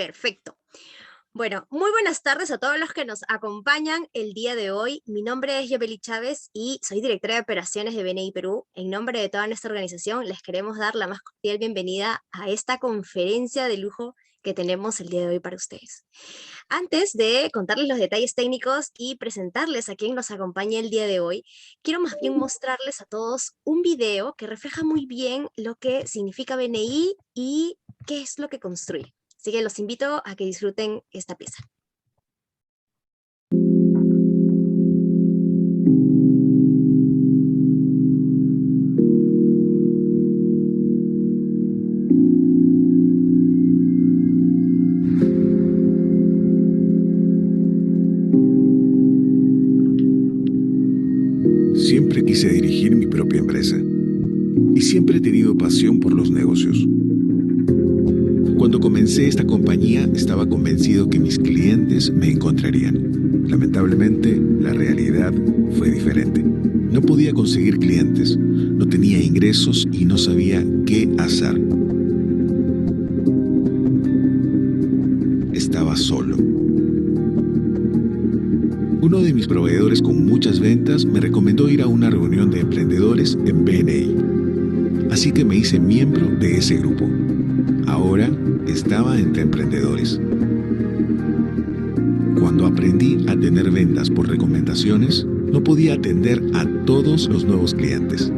Perfecto. Bueno, muy buenas tardes a todos los que nos acompañan el día de hoy. Mi nombre es Yobeli Chávez y soy directora de operaciones de BNI Perú. En nombre de toda nuestra organización, les queremos dar la más cordial bienvenida a esta conferencia de lujo que tenemos el día de hoy para ustedes. Antes de contarles los detalles técnicos y presentarles a quien nos acompaña el día de hoy, quiero más bien mostrarles a todos un video que refleja muy bien lo que significa BNI y qué es lo que construye. Así que los invito a que disfruten esta pieza. Siempre quise dirigir mi propia empresa y siempre he tenido pasión por los negocios. Cuando comencé esta compañía estaba convencido que mis clientes me encontrarían. Lamentablemente, la realidad fue diferente. No podía conseguir clientes, no tenía ingresos y no sabía qué hacer. Estaba solo. Uno de mis proveedores con muchas ventas me recomendó ir a una reunión de emprendedores en BNI. Así que me hice miembro de ese grupo. Ahora estaba entre emprendedores. Cuando aprendí a tener ventas por recomendaciones, no podía atender a todos los nuevos clientes.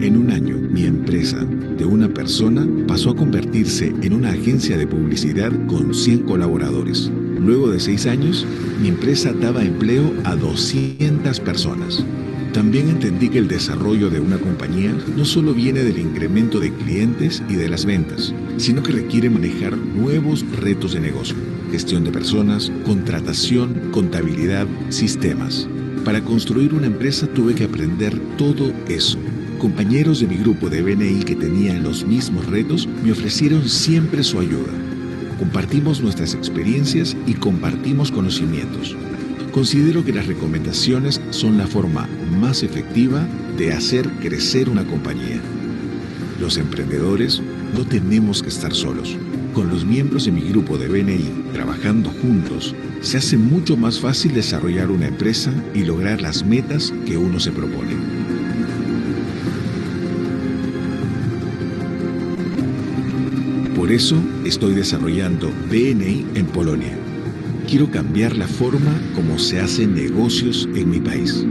En un año, mi empresa, de una persona, pasó a convertirse en una agencia de publicidad con 100 colaboradores. Luego de 6 años, mi empresa daba empleo a 200 personas. También entendí que el desarrollo de una compañía no solo viene del incremento de clientes y de las ventas, sino que requiere manejar nuevos retos de negocio, gestión de personas, contratación, contabilidad, sistemas. Para construir una empresa tuve que aprender todo eso. Compañeros de mi grupo de BNI que tenían los mismos retos me ofrecieron siempre su ayuda. Compartimos nuestras experiencias y compartimos conocimientos. Considero que las recomendaciones son la forma más efectiva de hacer crecer una compañía. Los emprendedores no tenemos que estar solos. Con los miembros de mi grupo de BNI trabajando juntos, se hace mucho más fácil desarrollar una empresa y lograr las metas que uno se propone. Por eso estoy desarrollando BNI en Polonia. Quiero cambiar la forma como se hacen negocios en mi país.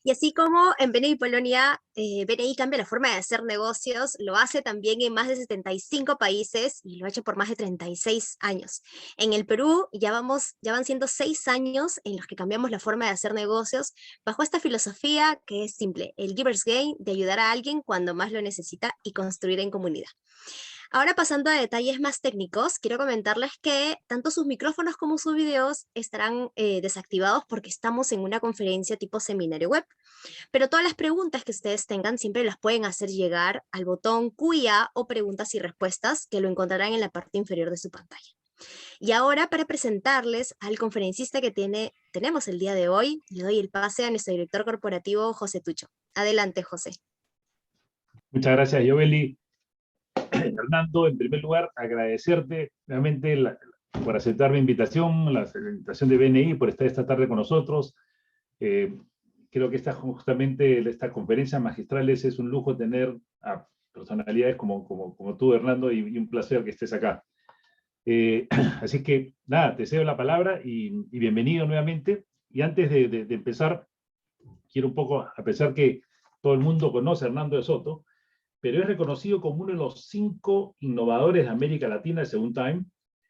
Y así como en BNI Polonia, BNI cambia la forma de hacer negocios, lo hace también en más de 75 países y lo ha hecho por más de 36 años. En el Perú ya van siendo 6 años en los que cambiamos la forma de hacer negocios bajo esta filosofía que es simple, el giver's gain, de ayudar a alguien cuando más lo necesita y construir en comunidad. Ahora pasando a detalles más técnicos, quiero comentarles que tanto sus micrófonos como sus videos estarán desactivados porque estamos en una conferencia tipo seminario web. Pero todas las preguntas que ustedes tengan siempre las pueden hacer llegar al botón Q&A o preguntas y respuestas que lo encontrarán en la parte inferior de su pantalla. Y ahora para presentarles al conferencista que tenemos el día de hoy, le doy el pase a nuestro director corporativo, José Tucho. Adelante, José. Muchas gracias, Yobeli. Fernando, en primer lugar, agradecerte realmente por aceptar mi invitación, la invitación de BNI, por estar esta tarde con nosotros. Creo que justamente esta conferencia magistrales es un lujo tener a personalidades como tú, Hernando, y un placer que estés acá. Así que, nada, te cedo la palabra y bienvenido nuevamente. Y antes de empezar, quiero un poco, a pesar que todo el mundo conoce a Hernando de Soto, pero es reconocido como uno de los 5 innovadores de América Latina, según Time.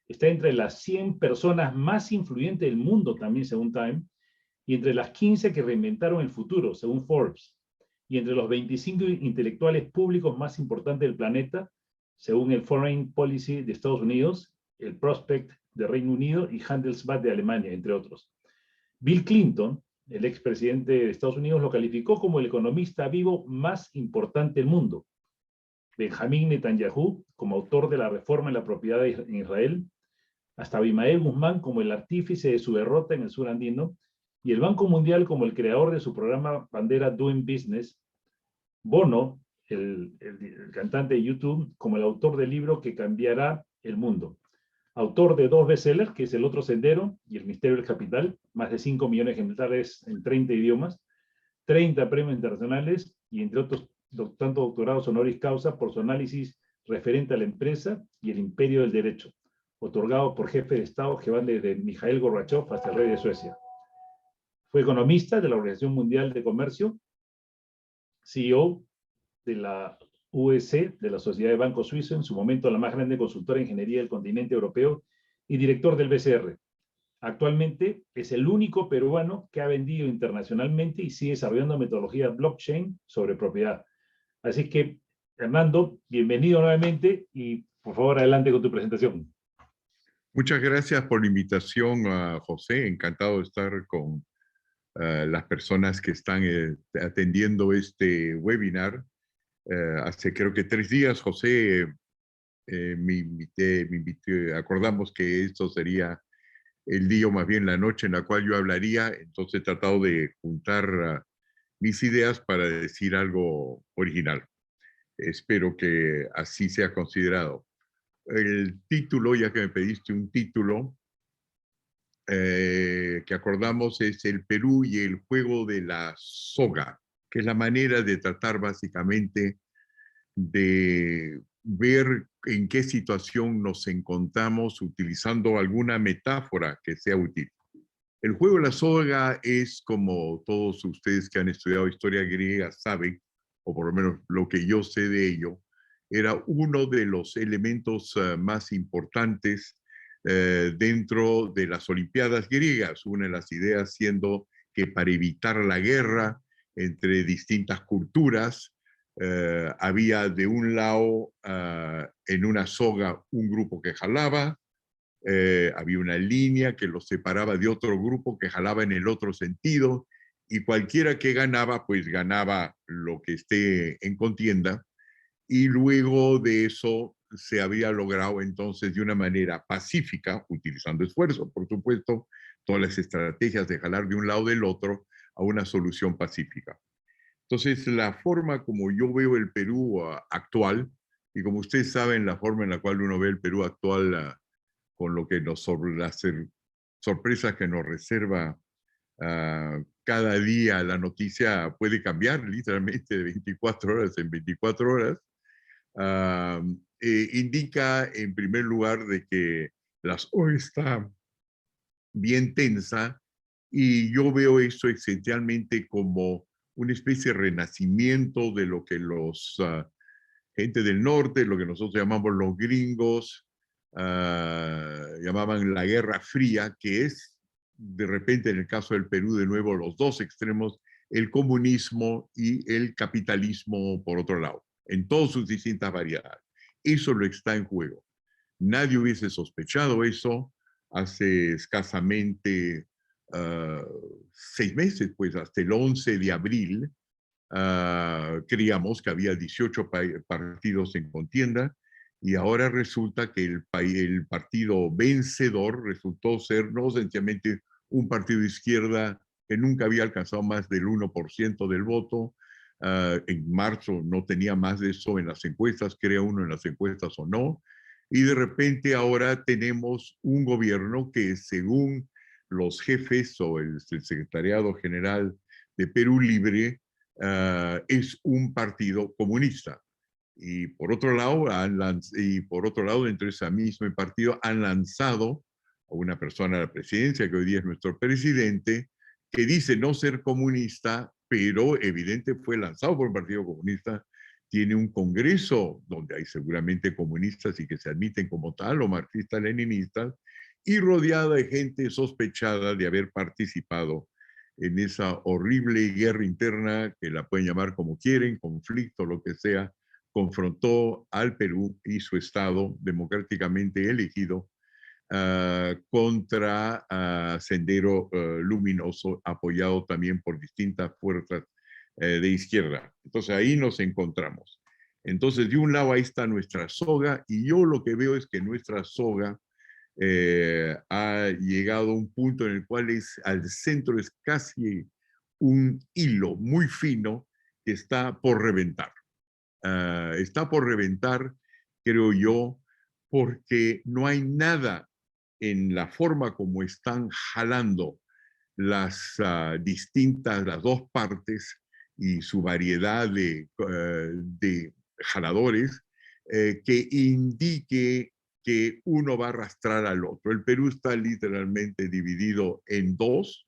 Está entre las 100 personas más influyentes del mundo, también según Time, y entre las 15 que reinventaron el futuro, según Forbes, y entre los 25 intelectuales públicos más importantes del planeta, según el Foreign Policy de Estados Unidos, el Prospect de Reino Unido y Handelsblatt de Alemania, entre otros. Bill Clinton, el expresidente de Estados Unidos, lo calificó como el economista vivo más importante del mundo. Benjamín Netanyahu como autor de la reforma en la propiedad en Israel, hasta Abimael Guzmán como el artífice de su derrota en el sur andino, y el Banco Mundial como el creador de su programa bandera Doing Business, Bono, el cantante de YouTube, como el autor del libro que cambiará el mundo. Autor de 2 bestsellers, que es El otro sendero y El misterio del capital, más de 5 millones de ejemplares en 30 idiomas, 30 premios internacionales y entre otros tanto doctorados honoris causa por su análisis referente a la empresa y el imperio del derecho, otorgado por jefes de Estado que van desde Mikhail Gorbachev hasta el rey de Suecia. Fue economista de la Organización Mundial de Comercio, CEO de la UEC, de la Sociedad de Banco Suizo, en su momento la más grande consultora de ingeniería del continente europeo, y director del BCR. Actualmente es el único peruano que ha vendido internacionalmente y sigue desarrollando metodología blockchain sobre propiedad. Así que, Hernando, bienvenido nuevamente y por favor adelante con tu presentación. Muchas gracias por la invitación, José. Encantado de estar con las personas que están atendiendo este webinar. Hace creo que 3 días, José, me invité, acordamos que esto sería el día o más bien la noche en la cual yo hablaría, entonces he tratado de juntar mis ideas para decir algo original. Espero que así sea considerado. El título, ya que me pediste un título, que acordamos es El Perú y el juego de la soga, que es la manera de tratar básicamente de ver en qué situación nos encontramos utilizando alguna metáfora que sea útil. El juego de la soga es, como todos ustedes que han estudiado historia griega saben, o por lo menos lo que yo sé de ello, era uno de los elementos más importantes dentro de las Olimpiadas griegas. Una de las ideas siendo que para evitar la guerra entre distintas culturas, había de un lado en una soga un grupo que jalaba, había una línea que los separaba de otro grupo que jalaba en el otro sentido, y cualquiera que ganaba, pues ganaba lo que esté en contienda, y luego de eso se había logrado entonces de una manera pacífica, utilizando esfuerzo, por supuesto, todas las estrategias de jalar de un lado del otro a una solución pacífica. Entonces, la forma como yo veo el Perú actual, y como ustedes saben, la forma en la cual uno ve el Perú actual, con lo que las sorpresas que nos reserva cada día, la noticia puede cambiar literalmente de 24 horas en 24 horas, indica en primer lugar de que la OE está bien tensa, y yo veo eso esencialmente como una especie de renacimiento de lo que los gente del norte, lo que nosotros llamamos los gringos, llamaban la Guerra Fría, que es de repente en el caso del Perú de nuevo los dos extremos, el comunismo y el capitalismo por otro lado, en todas sus distintas variedades. Eso lo está en juego. Nadie hubiese sospechado eso hace escasamente 6 meses, pues hasta el 11 de abril creíamos que había 18 partidos en contienda, y ahora resulta que el partido vencedor resultó ser no sencillamente un partido de izquierda que nunca había alcanzado más del 1% del voto. En marzo no tenía más de eso en las encuestas, crea uno en las encuestas o no, y de repente ahora tenemos un gobierno que, según los jefes o el secretariado general de Perú Libre, es un partido comunista. Y por otro lado, dentro de ese mismo partido han lanzado a una persona a la presidencia, que hoy día es nuestro presidente, que dice no ser comunista, pero evidente fue lanzado por el Partido Comunista. Tiene un congreso donde hay seguramente comunistas y que se admiten como tal, o marxistas-leninistas, y rodeada de gente sospechada de haber participado en esa horrible guerra interna, que la pueden llamar como quieren, conflicto, lo que sea, confrontó al Perú y su Estado democráticamente elegido contra Sendero Luminoso, apoyado también por distintas fuerzas de izquierda. Entonces ahí nos encontramos. Entonces, de un lado ahí está nuestra soga, y yo lo que veo es que nuestra soga ha llegado a un punto en el cual al centro es casi un hilo muy fino que está por reventar. Está por reventar, creo yo, porque no hay nada en la forma como están jalando las las dos partes y su variedad de jaladores que indique que uno va a arrastrar al otro. El Perú está literalmente dividido en dos.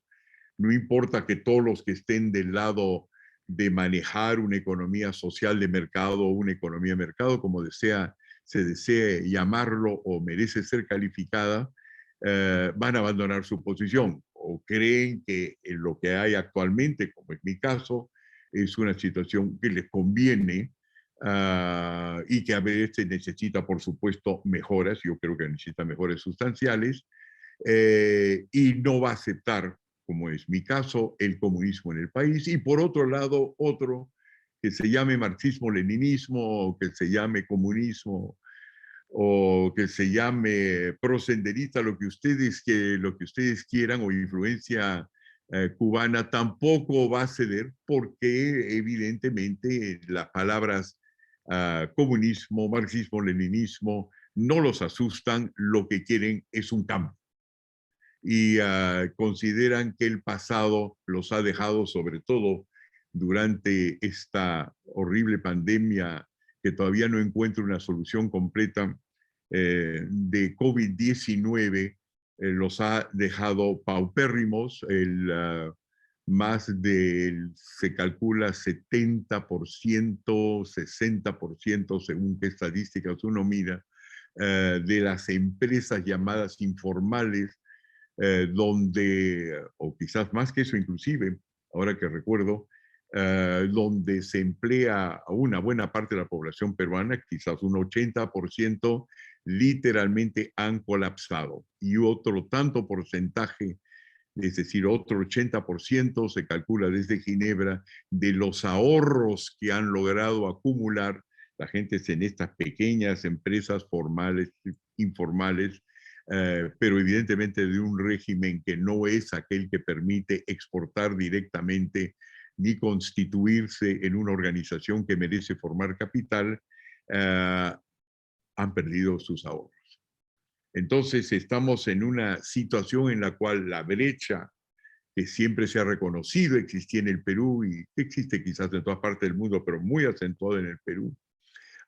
No importa que todos los que estén del lado de manejar una economía social de mercado o una economía de mercado, como se desee llamarlo o merece ser calificada, van a abandonar su posición o creen que lo que hay actualmente, como es mi caso, es una situación que les conviene y que a veces necesita, por supuesto, mejoras. Yo creo que necesita mejoras sustanciales y no va a aceptar, como es mi caso, el comunismo en el país. Y por otro lado, otro que se llame marxismo-leninismo, o que se llame comunismo, o que se llame prosenderista, lo que ustedes quieran, o influencia cubana, tampoco va a ceder porque evidentemente las palabras comunismo, marxismo, leninismo no los asustan, lo que quieren es un cambio. Y consideran que el pasado los ha dejado, sobre todo durante esta horrible pandemia que todavía no encuentra una solución completa de COVID-19, los ha dejado paupérrimos. Se calcula 70%, 60%, según qué estadísticas uno mira, de las empresas llamadas informales, o quizás más que eso inclusive, ahora que recuerdo, donde se emplea a una buena parte de la población peruana, quizás un 80%, literalmente han colapsado. Y otro tanto porcentaje, es decir, otro 80% se calcula desde Ginebra, de los ahorros que han logrado acumular la gente en estas pequeñas empresas formales, informales, pero evidentemente de un régimen que no es aquel que permite exportar directamente ni constituirse en una organización que merece formar capital, han perdido sus ahorros. Entonces estamos en una situación en la cual la brecha que siempre se ha reconocido existía en el Perú y que existe quizás en todas partes del mundo, pero muy acentuada en el Perú,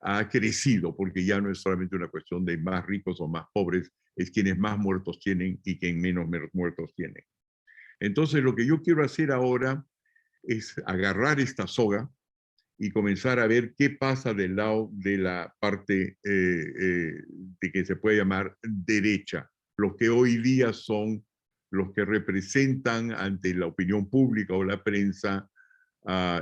ha crecido porque ya no es solamente una cuestión de más ricos o más pobres, es quienes más muertos tienen y quien menos muertos tienen. Entonces lo que yo quiero hacer ahora es agarrar esta soga y comenzar a ver qué pasa del lado de la parte de que se puede llamar derecha, los que hoy día son los que representan ante la opinión pública o la prensa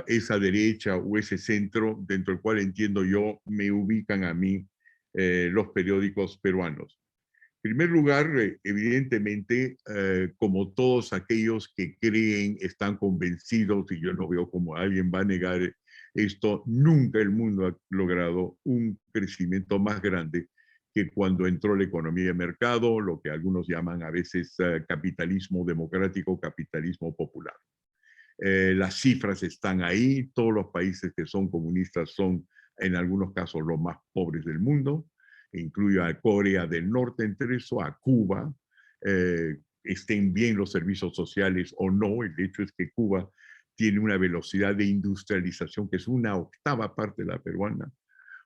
esa derecha o ese centro dentro del cual entiendo yo me ubican a mí los periódicos peruanos. En primer lugar, evidentemente, como todos aquellos que creen, están convencidos, y yo no veo cómo alguien va a negar esto, nunca el mundo ha logrado un crecimiento más grande que cuando entró la economía de mercado, lo que algunos llaman a veces capitalismo democrático, capitalismo popular. Las cifras están ahí, todos los países que son comunistas son en algunos casos los más pobres del mundo, incluyo a Corea del Norte entre eso, a Cuba, estén bien los servicios sociales o no, el hecho es que Cuba tiene una velocidad de industrialización que es una octava parte de la peruana.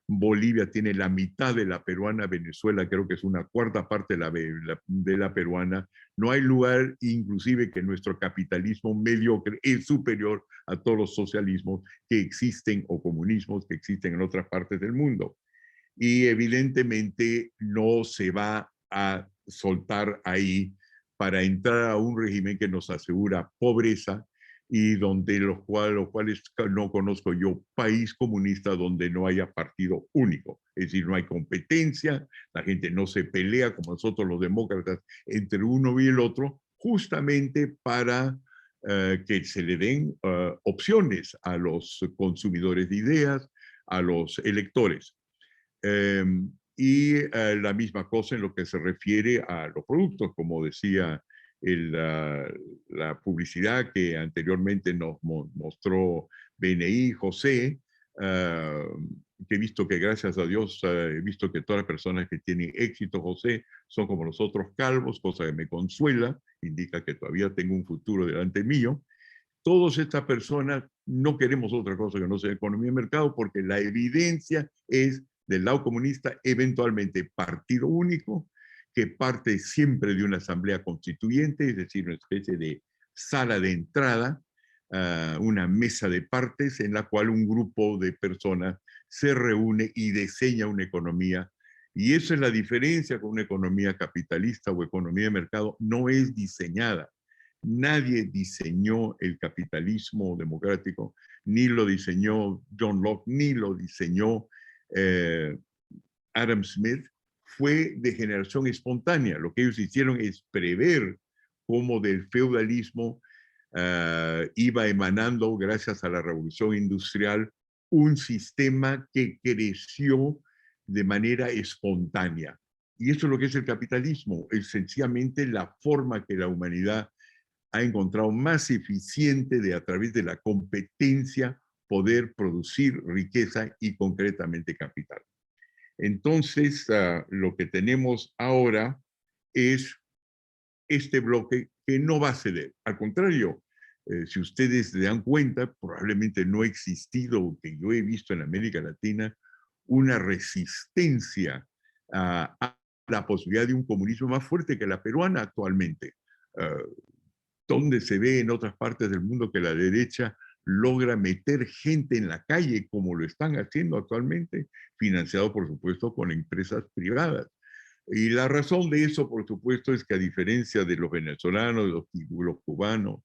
Bolivia tiene la mitad de la peruana, Venezuela creo que es una cuarta parte de la peruana. No hay lugar, inclusive, que nuestro capitalismo mediocre es superior a todos los socialismos que existen o comunismos que existen en otras partes del mundo. Y evidentemente no se va a soltar ahí para entrar a un régimen que nos asegura pobreza y donde los cuales no conozco yo país comunista donde no haya partido único. Es decir, no hay competencia, la gente no se pelea como nosotros los demócratas entre uno y el otro, justamente para que se le den opciones a los consumidores de ideas, a los electores. La misma cosa en lo que se refiere a los productos, como decía la publicidad que anteriormente nos mostró BNI, José, que he visto que gracias a Dios, he visto que todas las personas que tienen éxito, José, son como nosotros calvos, cosa que me consuela, indica que todavía tengo un futuro delante mío. Todas estas personas no queremos otra cosa que no sea economía de mercado, porque la evidencia es del lado comunista eventualmente partido único, que parte siempre de una asamblea constituyente, es decir, una especie de sala de entrada, una mesa de partes en la cual un grupo de personas se reúne y diseña una economía. Y esa es la diferencia con una economía capitalista o economía de mercado, no es diseñada. Nadie diseñó el capitalismo democrático, ni lo diseñó John Locke, ni lo diseñó Adam Smith. Fue de generación espontánea. Lo que ellos hicieron es prever cómo del feudalismo iba emanando, gracias a la revolución industrial, un sistema que creció de manera espontánea. Y eso es lo que es el capitalismo, es sencillamente la forma que la humanidad ha encontrado más eficiente de a través de la competencia poder producir riqueza y concretamente capital. Entonces, lo que tenemos ahora es este bloque que no va a ceder. Al contrario, si ustedes se dan cuenta, probablemente no ha existido, que yo he visto en América Latina, una resistencia a la posibilidad de un comunismo más fuerte que la peruana actualmente. Donde se ve en otras partes del mundo que la derecha logra meter gente en la calle, como lo están haciendo actualmente, financiado, por supuesto, con empresas privadas. Y la razón de eso, por supuesto, es que a diferencia de los venezolanos, los cubanos,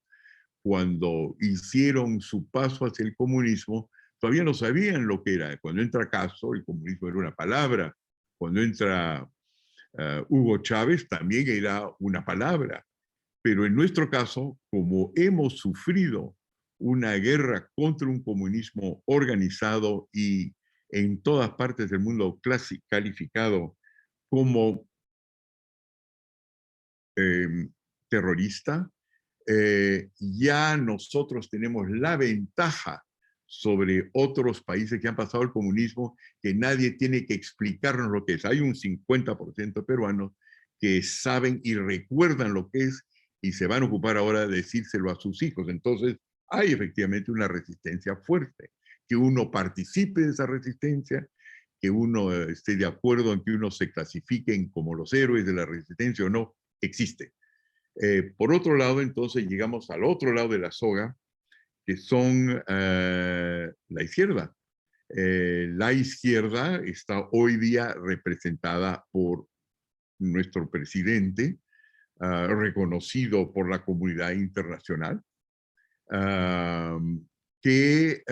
cuando hicieron su paso hacia el comunismo, todavía no sabían lo que era. Cuando entra Castro, el comunismo era una palabra. Cuando entra Hugo Chávez, también era una palabra. Pero en nuestro caso, como hemos sufrido una guerra contra un comunismo organizado y en todas partes del mundo calificado como terrorista, ya nosotros tenemos la ventaja sobre otros países que han pasado el comunismo, que nadie tiene que explicarnos lo que es. Hay un 50% de peruanos que saben y recuerdan lo que es y se van a ocupar ahora de decírselo a sus hijos. Entonces, hay efectivamente una resistencia fuerte. Que uno participe de esa resistencia, que uno esté de acuerdo en que uno se clasifiquen como los héroes de la resistencia o no, existe. Por otro lado, entonces, llegamos al otro lado de la soga, que son la izquierda. La izquierda está hoy día representada por nuestro presidente, reconocido por la comunidad internacional, que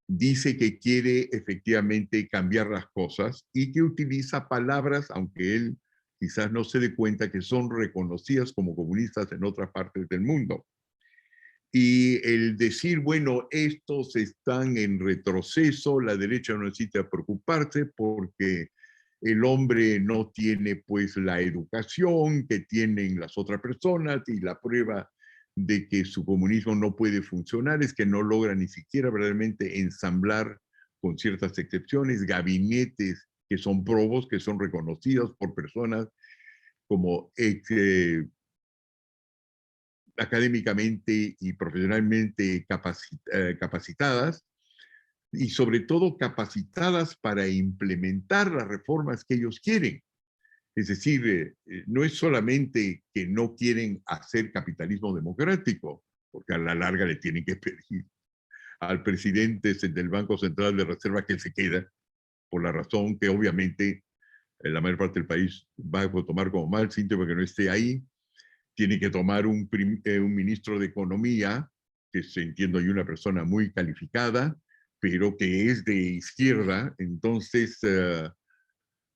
dice que quiere efectivamente cambiar las cosas y que utiliza palabras, aunque él quizás no se dé cuenta, que son reconocidas como comunistas en otras partes del mundo. Y el decir, bueno, estos están en retroceso, la derecha no necesita preocuparse porque el hombre no tiene pues la educación que tienen las otras personas, y la prueba de que su comunismo no puede funcionar es que no logra ni siquiera verdaderamente ensamblar, con ciertas excepciones, gabinetes que son probos, que son reconocidos por personas como académicamente y profesionalmente capacitadas, y sobre todo capacitadas para implementar las reformas que ellos quieren. Es decir, no es solamente que no quieren hacer capitalismo democrático, porque a la larga le tienen que pedir al presidente del Banco Central de Reserva que se queda, por la razón que obviamente la mayor parte del país va a tomar como mal síntoma que no esté ahí. Tiene que tomar un ministro de Economía, que se entiendo hay una persona muy calificada, pero que es de izquierda. Entonces,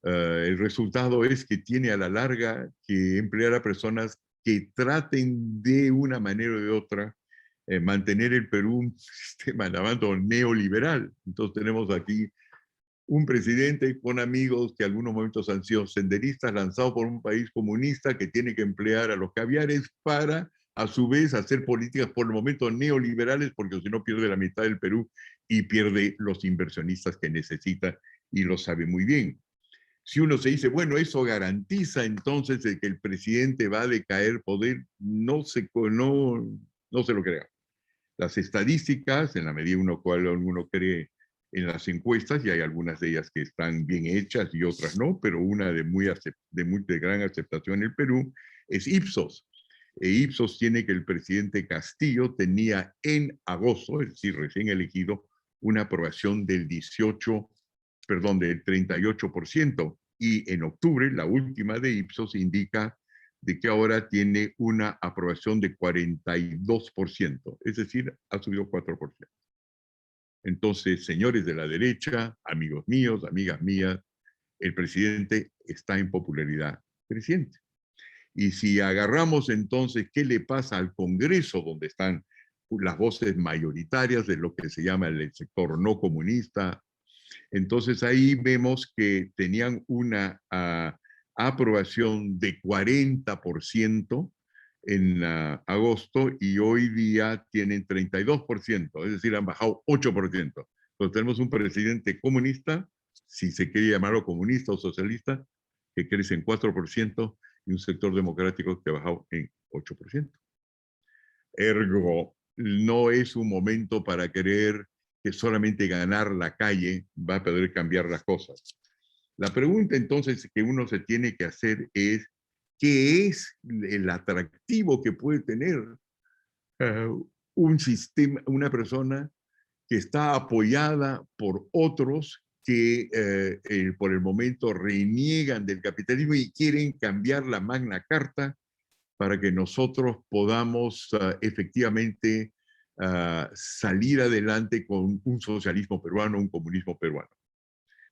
el resultado es que tiene a la larga que emplear a personas que traten de una manera o de otra mantener el Perú un sistema llamado neoliberal. Entonces tenemos aquí un presidente con amigos que en algunos momentos han sido senderistas, lanzado por un país comunista que tiene que emplear a los caviares para, a su vez, hacer políticas por el momento neoliberales, porque si no pierde la mitad del Perú y pierde los inversionistas que necesita, y lo sabe muy bien. Si uno se dice, bueno, eso garantiza entonces de que el presidente va a decaer poder, no se lo crea. Las estadísticas, en la medida en la cual uno cree en las encuestas, y hay algunas de ellas que están bien hechas y otras no, pero una de gran aceptación en el Perú es Ipsos. Ipsos tiene que el presidente Castillo tenía en agosto, es decir, recién elegido, una aprobación del 38%, y en octubre, la última de Ipsos indica de que ahora tiene una aprobación de 42%, es decir, ha subido 4%. Entonces, señores de la derecha, amigos míos, amigas mías, el presidente está en popularidad creciente. Y si agarramos entonces qué le pasa al Congreso, donde están las voces mayoritarias de lo que se llama el sector no comunista, entonces ahí vemos que tenían una aprobación de 40% en agosto, y hoy día tienen 32%, es decir, han bajado 8%. Entonces tenemos un presidente comunista, si se quiere llamarlo comunista o socialista, que crece en 4%, y un sector democrático que ha bajado en 8%. Ergo, no es un momento para creer que solamente ganar la calle va a poder cambiar las cosas. La pregunta entonces que uno se tiene que hacer es, ¿qué es el atractivo que puede tener un sistema, una persona que está apoyada por otros que por el momento reniegan del capitalismo y quieren cambiar la Magna Carta para que nosotros podamos efectivamente salir adelante con un socialismo peruano, un comunismo peruano?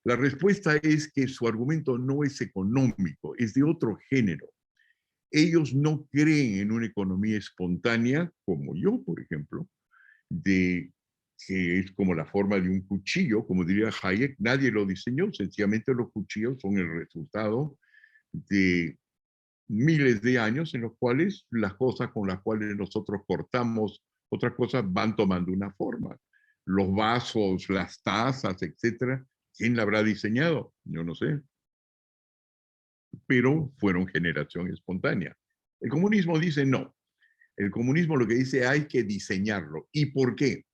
La respuesta es que su argumento no es económico, es de otro género. Ellos no creen en una economía espontánea, como yo, por ejemplo, que es como la forma de un cuchillo, como diría Hayek. Nadie lo diseñó, sencillamente los cuchillos son el resultado de miles de años en los cuales las cosas con las cuales nosotros cortamos otras cosas van tomando una forma. Los vasos, las tazas, etcétera, ¿quién la habrá diseñado? Yo no sé. Pero fueron generación espontánea. El comunismo dice no. El comunismo lo que dice hay que diseñarlo. ¿Y por qué?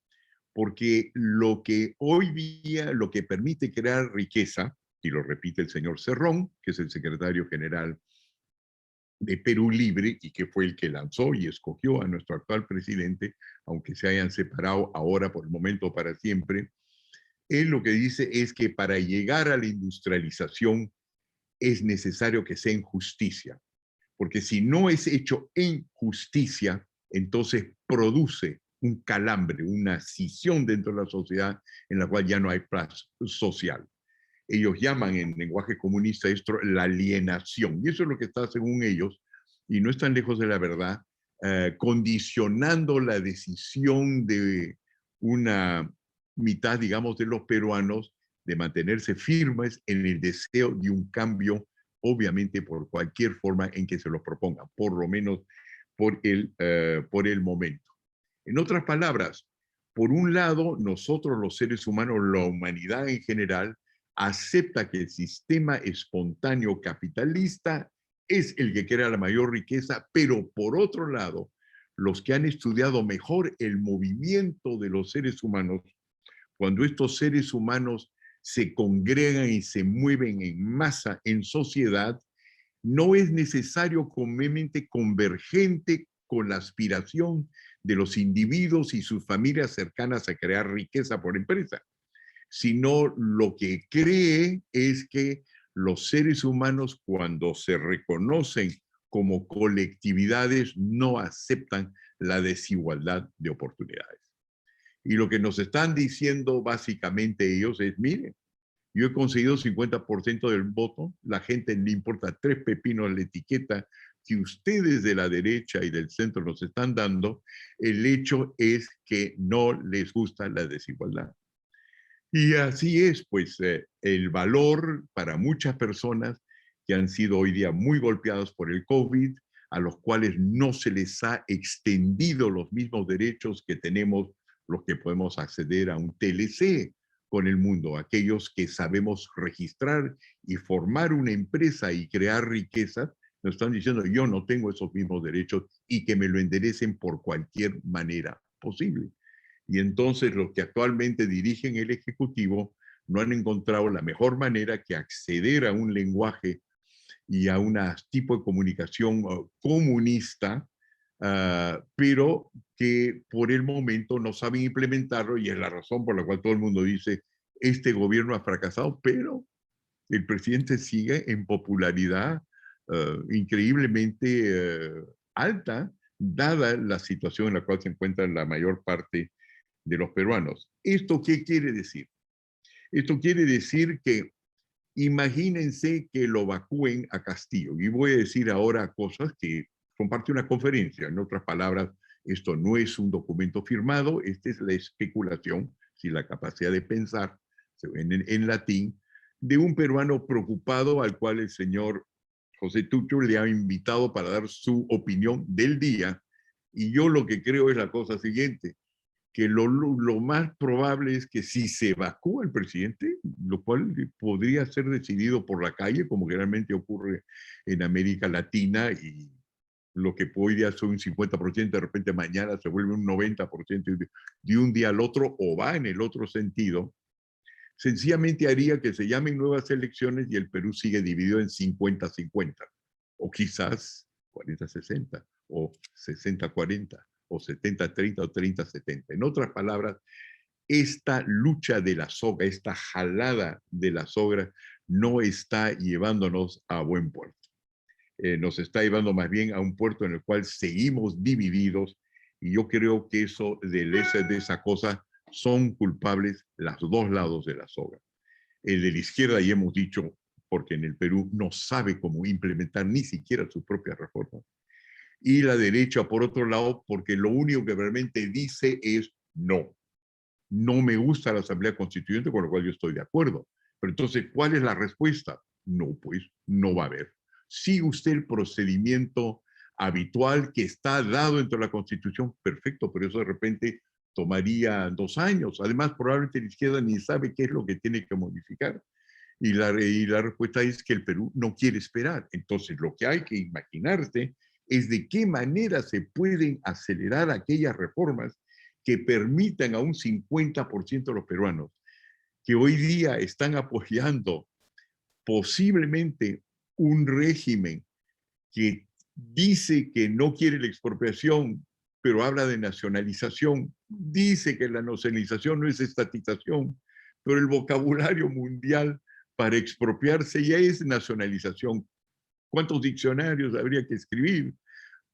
Porque lo que hoy día, lo que permite crear riqueza, y lo repite el señor Cerrón, que es el secretario general de Perú Libre y que fue el que lanzó y escogió a nuestro actual presidente, aunque se hayan separado ahora por el momento para siempre, él lo que dice es que para llegar a la industrialización es necesario que sea en justicia, porque si no es hecho en justicia, entonces produce un calambre, una escisión dentro de la sociedad en la cual ya no hay paz social. Ellos llaman en lenguaje comunista esto la alienación, y eso es lo que está, según ellos, y no están lejos de la verdad, condicionando la decisión de una mitad, digamos, de los peruanos de mantenerse firmes en el deseo de un cambio, obviamente por cualquier forma en que se lo propongan, por lo menos por el momento. En otras palabras, por un lado, nosotros los seres humanos, la humanidad en general, acepta que el sistema espontáneo capitalista es el que crea la mayor riqueza, pero por otro lado, los que han estudiado mejor el movimiento de los seres humanos, cuando estos seres humanos se congregan y se mueven en masa, en sociedad, no es necesario comúnmente convergente con la aspiración de los individuos y sus familias cercanas a crear riqueza por empresa, sino lo que cree es que los seres humanos, cuando se reconocen como colectividades, no aceptan la desigualdad de oportunidades. Y lo que nos están diciendo básicamente ellos es, miren, yo he conseguido 50% del voto, la gente le importa 3 pepinos la etiqueta que ustedes de la derecha y del centro nos están dando, el hecho es que no les gusta la desigualdad. Y así es, pues, el valor para muchas personas que han sido hoy día muy golpeados por el COVID, a los cuales no se les ha extendido los mismos derechos que tenemos los que podemos acceder a un TLC con el mundo, aquellos que sabemos registrar y formar una empresa y crear riqueza, nos están diciendo yo no tengo esos mismos derechos y que me lo enderecen por cualquier manera posible. Y entonces los que actualmente dirigen el Ejecutivo no han encontrado la mejor manera que acceder a un lenguaje y a un tipo de comunicación comunista, pero que por el momento no saben implementarlo y es la razón por la cual todo el mundo dice este gobierno ha fracasado, pero el presidente sigue en popularidad increíblemente alta, dada la situación en la cual se encuentra la mayor parte de los peruanos. ¿Esto qué quiere decir? Esto quiere decir que imagínense que lo evacúen a Castillo. Y voy a decir ahora cosas que son parte de una conferencia. En otras palabras, esto no es un documento firmado, esta es la especulación, si la capacidad de pensar, en latín, de un peruano preocupado al cual el señor José Tucho le ha invitado para dar su opinión del día. Y yo lo que creo es la cosa siguiente, que lo más probable es que si se evacúa el presidente, lo cual podría ser decidido por la calle, como generalmente ocurre en América Latina, y lo que hoy día son un 50%, de repente mañana se vuelve un 90% de un día al otro, o va en el otro sentido, sencillamente haría que se llamen nuevas elecciones y el Perú sigue dividido en 50-50, o quizás 40-60, o 60-40. O 70-30 o 30-70. En otras palabras, esta lucha de la soga, esta jalada de la soga, no está llevándonos a buen puerto. Nos está llevando más bien a un puerto en el cual seguimos divididos, y yo creo que de esa cosa son culpables los dos lados de la soga. El de la izquierda, ya hemos dicho, porque en el Perú no sabe cómo implementar ni siquiera sus propias reformas. Y la derecha, por otro lado, porque lo único que realmente dice es no. No me gusta la Asamblea Constituyente, con lo cual yo estoy de acuerdo. Pero entonces, ¿cuál es la respuesta? No, pues no va a haber. Sigue usted el procedimiento habitual que está dado dentro de la Constitución, perfecto, pero eso de repente tomaría 2 años. Además, probablemente la izquierda ni sabe qué es lo que tiene que modificar. Y la respuesta es que el Perú no quiere esperar. Entonces, lo que hay que imaginarse es de qué manera se pueden acelerar aquellas reformas que permitan a un 50% de los peruanos que hoy día están apoyando posiblemente un régimen que dice que no quiere la expropiación, pero habla de nacionalización, dice que la nacionalización no es estatización, pero el vocabulario mundial para expropiarse ya es nacionalización. ¿Cuántos diccionarios habría que escribir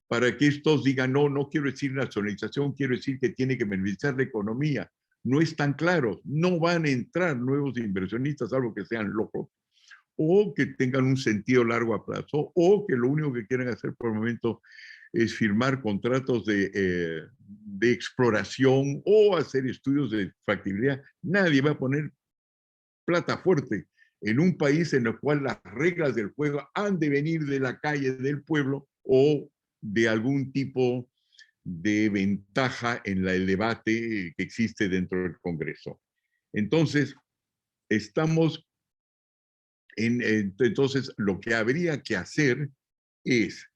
para que estos digan, no, no quiero decir nacionalización, quiero decir que tiene que beneficiar la economía? No es tan claro, no van a entrar nuevos inversionistas, salvo que sean locos, o que tengan un sentido largo a plazo, o que lo único que quieren hacer por el momento es firmar contratos de exploración o hacer estudios de factibilidad. Nadie va a poner plata fuerte en un país en el cual las reglas del juego han de venir de la calle, del pueblo, o de algún tipo de ventaja en el debate que existe dentro del Congreso. Entonces, entonces lo que habría que hacer es,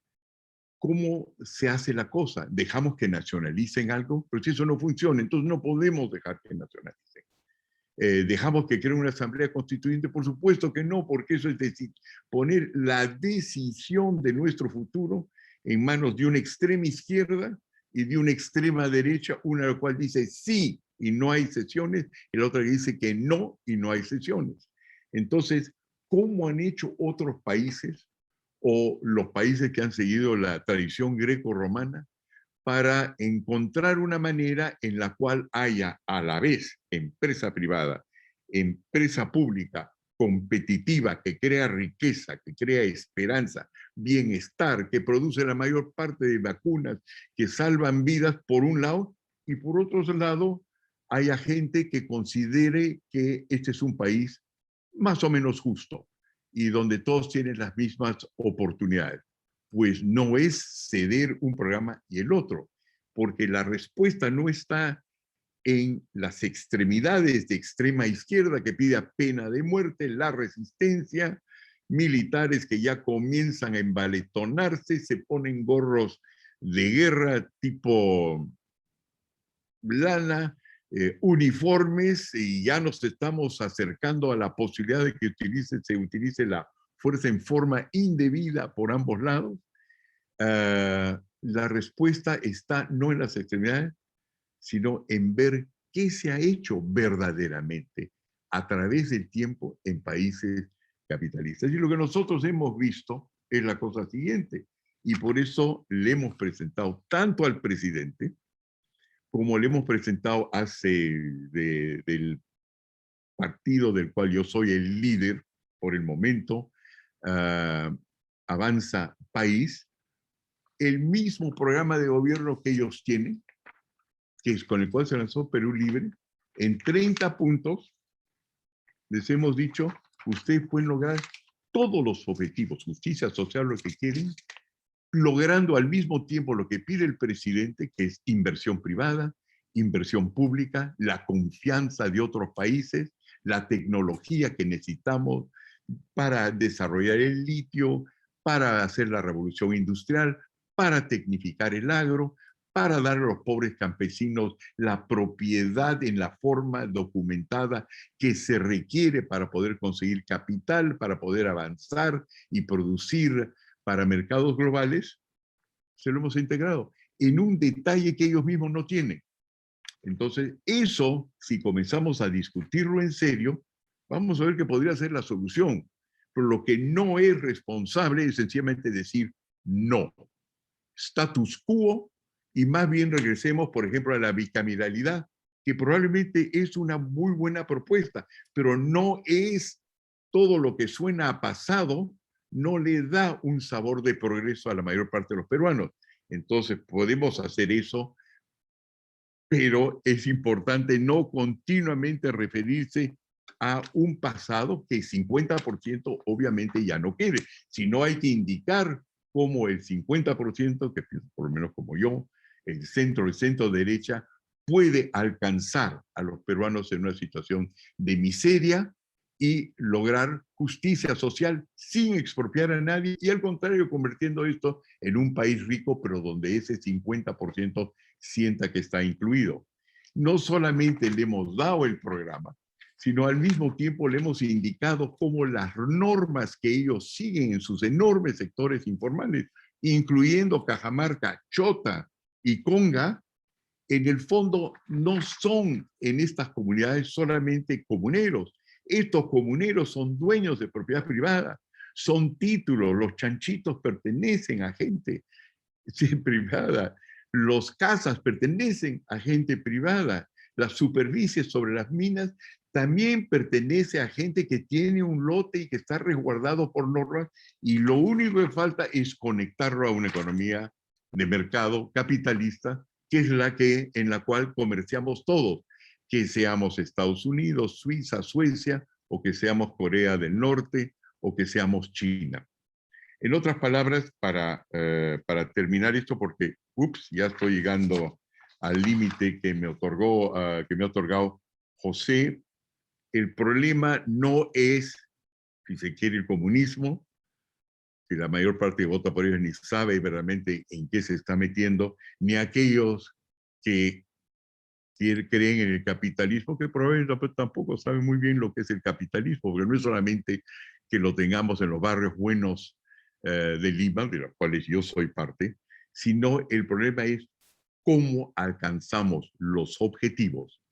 ¿cómo se hace la cosa? ¿Dejamos que nacionalicen algo? Pero si eso no funciona, entonces no podemos dejar que nacionalicen. ¿Dejamos que creen una asamblea constituyente? Por supuesto que no, porque eso es decir, poner la decisión de nuestro futuro en manos de una extrema izquierda y de una extrema derecha, una de la cual dice sí y no hay sesiones, y la otra que dice que no y no hay sesiones. Entonces, ¿cómo han hecho otros países o los países que han seguido la tradición greco-romana para encontrar una manera en la cual haya a la vez empresa privada, empresa pública, competitiva, que crea riqueza, que crea esperanza, bienestar, que produce la mayor parte de vacunas que salvan vidas por un lado, y por otro lado haya gente que considere que este es un país más o menos justo y donde todos tienen las mismas oportunidades. Pues no es ceder un programa y el otro, porque la respuesta no está en las extremidades de extrema izquierda que pide pena de muerte, la resistencia, militares que ya comienzan a envalentonarse, se ponen gorros de guerra tipo lana, uniformes, y ya nos estamos acercando a la posibilidad de que se utilice la fuerza en forma indebida por ambos lados. La respuesta está no en las extremidades, sino en ver qué se ha hecho verdaderamente a través del tiempo en países capitalistas. Y lo que nosotros hemos visto es la cosa siguiente, y por eso le hemos presentado tanto al presidente como le hemos presentado del partido del cual yo soy el líder por el momento, Avanza País, el mismo programa de gobierno que ellos tienen, que es con el cual se lanzó Perú Libre, en 30 puntos, les hemos dicho, ustedes pueden lograr todos los objetivos, justicia social, lo que quieren, logrando al mismo tiempo lo que pide el presidente, que es inversión privada, inversión pública, la confianza de otros países, la tecnología que necesitamos para desarrollar el litio, para hacer la revolución industrial, para tecnificar el agro, para dar a los pobres campesinos la propiedad en la forma documentada que se requiere para poder conseguir capital, para poder avanzar y producir para mercados globales. Se lo hemos integrado en un detalle que ellos mismos no tienen. Entonces, eso, si comenzamos a discutirlo en serio, vamos a ver que podría ser la solución. Pero lo que no es responsable es sencillamente decir no. Status quo, y más bien regresemos, por ejemplo, a la bicameralidad, que probablemente es una muy buena propuesta, pero no es todo lo que suena a pasado, no le da un sabor de progreso a la mayor parte de los peruanos. Entonces, podemos hacer eso, pero es importante no continuamente referirse a un pasado que 50% obviamente ya no quiere, sino hay que indicar cómo el 50%, que por lo menos como yo, el centro derecha, puede alcanzar a los peruanos en una situación de miseria y lograr justicia social sin expropiar a nadie, y al contrario, convirtiendo esto en un país rico, pero donde ese 50% sienta que está incluido. No solamente le hemos dado el programa, sino al mismo tiempo le hemos indicado cómo las normas que ellos siguen en sus enormes sectores informales, incluyendo Cajamarca, Chota y Conga, en el fondo no son en estas comunidades solamente comuneros. Estos comuneros son dueños de propiedad privada, son títulos, los chanchitos pertenecen a gente privada, los casas pertenecen a gente privada, las superficies sobre las minas también pertenece a gente que tiene un lote y que está resguardado por normas, y lo único que falta es conectarlo a una economía de mercado capitalista, que es en la cual comerciamos todos, que seamos Estados Unidos, Suiza, Suecia, o que seamos Corea del Norte, o que seamos China. En otras palabras, para terminar esto, porque ya estoy llegando al límite que me ha otorgado José, el problema no es, si se quiere, el comunismo, que la mayor parte que vota por ellos ni sabe verdaderamente en qué se está metiendo, ni aquellos que creen en el capitalismo, que probablemente tampoco saben muy bien lo que es el capitalismo, porque no es solamente que lo tengamos en los barrios buenos de Lima, de los cuales yo soy parte, sino el problema es cómo alcanzamos los objetivos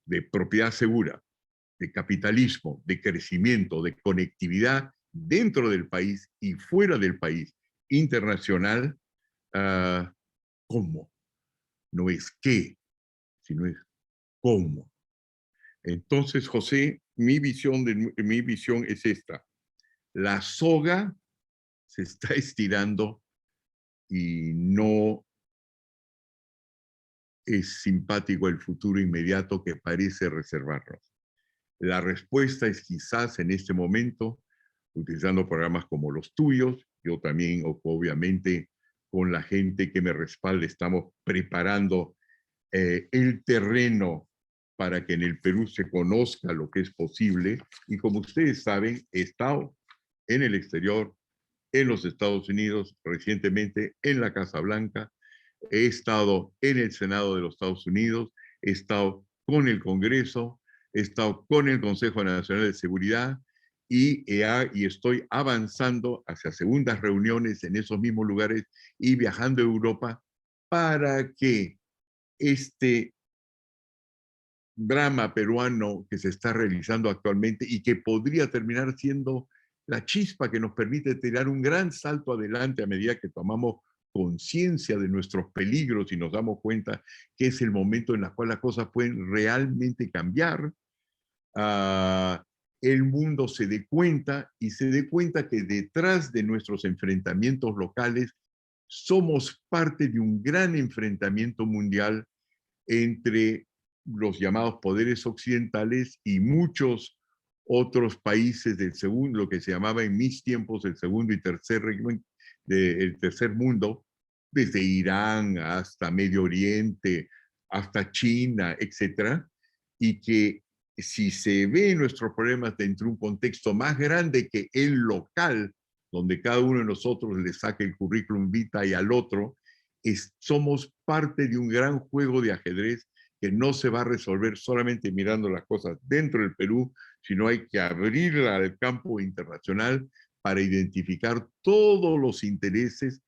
de propiedad segura, de capitalismo, de crecimiento, de conectividad dentro del país y fuera del país, internacional. ¿Cómo? No es qué, sino es cómo. Entonces, José, mi visión es esta. La soga se está estirando y no es simpático el futuro inmediato que parece reservarnos. La respuesta es quizás en este momento, utilizando programas como los tuyos, yo también, obviamente, con la gente que me respalda, estamos preparando el terreno para que en el Perú se conozca lo que es posible. Y como ustedes saben, he estado en el exterior, en los Estados Unidos, recientemente en la Casa Blanca, he estado en el Senado de los Estados Unidos, he estado con el Congreso, he estado con el Consejo Nacional de Seguridad y estoy avanzando hacia segundas reuniones en esos mismos lugares y viajando a Europa para que este drama peruano que se está realizando actualmente y que podría terminar siendo la chispa que nos permite tirar un gran salto adelante a medida que tomamos conciencia de nuestros peligros y nos damos cuenta que es el momento en el cual las cosas pueden realmente cambiar. El mundo se dé cuenta y se dé cuenta que detrás de nuestros enfrentamientos locales somos parte de un gran enfrentamiento mundial entre los llamados poderes occidentales y muchos otros países del segundo, lo que se llamaba en mis tiempos el segundo y tercer régimen, el tercer mundo, desde Irán hasta Medio Oriente, hasta China, etcétera, y que si se ve nuestros problemas dentro de un contexto más grande que el local, donde cada uno de nosotros le saca el currículum vitae al otro, somos parte de un gran juego de ajedrez que no se va a resolver solamente mirando las cosas dentro del Perú, sino hay que abrirla al campo internacional para identificar todos los intereses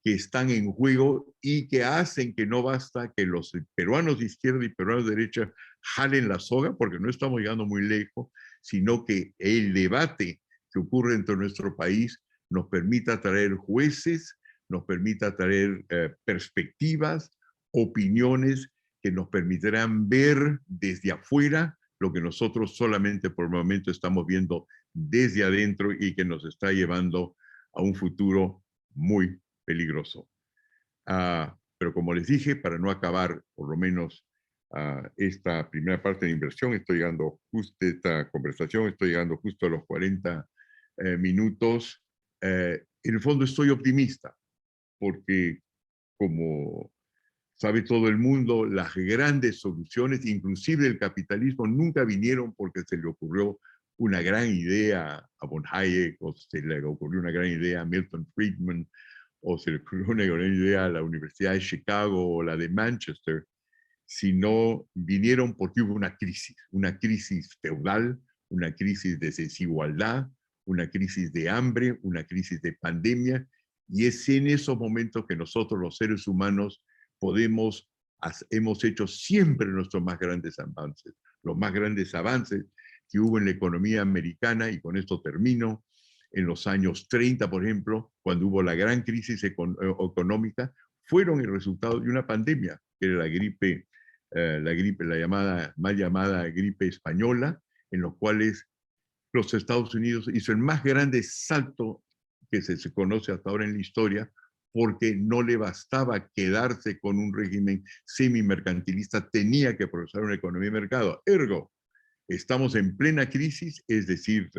que están en juego y que hacen que no basta que los peruanos de izquierda y peruanos de derecha jalen la soga, porque no estamos llegando muy lejos, sino que el debate que ocurre dentro de nuestro país nos permita traer jueces, nos permita traer perspectivas, opiniones que nos permitirán ver desde afuera lo que nosotros solamente por el momento estamos viendo desde adentro y que nos está llevando a un futuro muy peligroso. Pero como les dije, para no acabar por lo menos esta primera parte de inversión, esta conversación, estoy llegando justo a los 40 minutos. En el fondo estoy optimista, porque como sabe todo el mundo, las grandes soluciones, inclusive el capitalismo, nunca vinieron porque se le ocurrió una gran idea a von Hayek, o se le ocurrió una gran idea a Milton Friedman, o se le ocurrió una gran idea a la Universidad de Chicago o la de Manchester, sino vinieron porque hubo una crisis feudal, una crisis de desigualdad, una crisis de hambre, una crisis de pandemia, y es en esos momentos que nosotros los seres humanos hemos hecho siempre nuestros más grandes avances, los más grandes avances que hubo en la economía americana, y con esto termino, en los años 30, por ejemplo, cuando hubo la gran crisis económica, fueron el resultado de una pandemia, que era la mal llamada gripe española, en los cuales los Estados Unidos hizo el más grande salto que se conoce hasta ahora en la historia, porque no le bastaba quedarse con un régimen semi-mercantilista, tenía que progresar una economía de mercado. Ergo, estamos en plena crisis, es decir,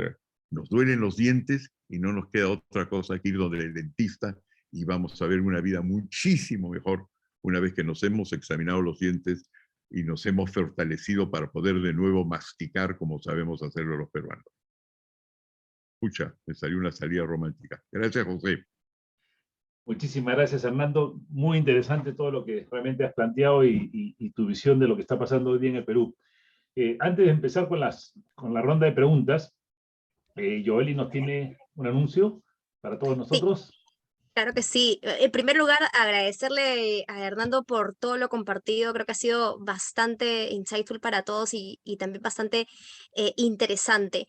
nos duelen los dientes y no nos queda otra cosa que ir donde el dentista y vamos a ver una vida muchísimo mejor una vez que nos hemos examinado los dientes y nos hemos fortalecido para poder de nuevo masticar como sabemos hacerlo los peruanos. Pucha, me salió una salida romántica. Gracias, José. Muchísimas gracias, Hernando. Muy interesante todo lo que realmente has planteado y tu visión de lo que está pasando hoy día en el Perú. Antes de empezar con la ronda de preguntas, Joely nos tiene un anuncio para todos nosotros. Claro que sí. En primer lugar, agradecerle a Hernando por todo lo compartido. Creo que ha sido bastante insightful para todos y también bastante interesante.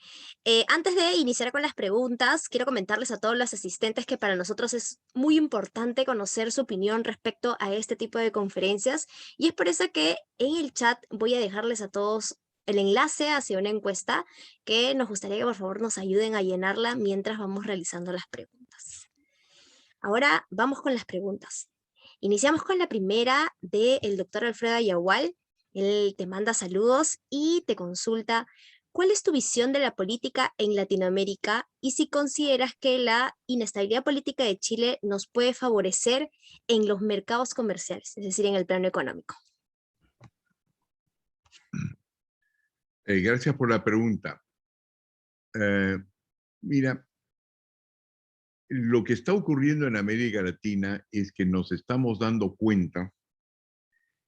Antes de iniciar con las preguntas, quiero comentarles a todos los asistentes que para nosotros es muy importante conocer su opinión respecto a este tipo de conferencias y es por eso que en el chat voy a dejarles a todos el enlace hacia una encuesta que nos gustaría que por favor nos ayuden a llenarla mientras vamos realizando las preguntas. Ahora vamos con las preguntas. Iniciamos con la primera del doctor Alfredo Ayahual. Él te manda saludos y te consulta: ¿cuál es tu visión de la política en Latinoamérica y si consideras que la inestabilidad política de Chile nos puede favorecer en los mercados comerciales, es decir, en el plano económico? Gracias por la pregunta. Mira, lo que está ocurriendo en América Latina es que nos estamos dando cuenta,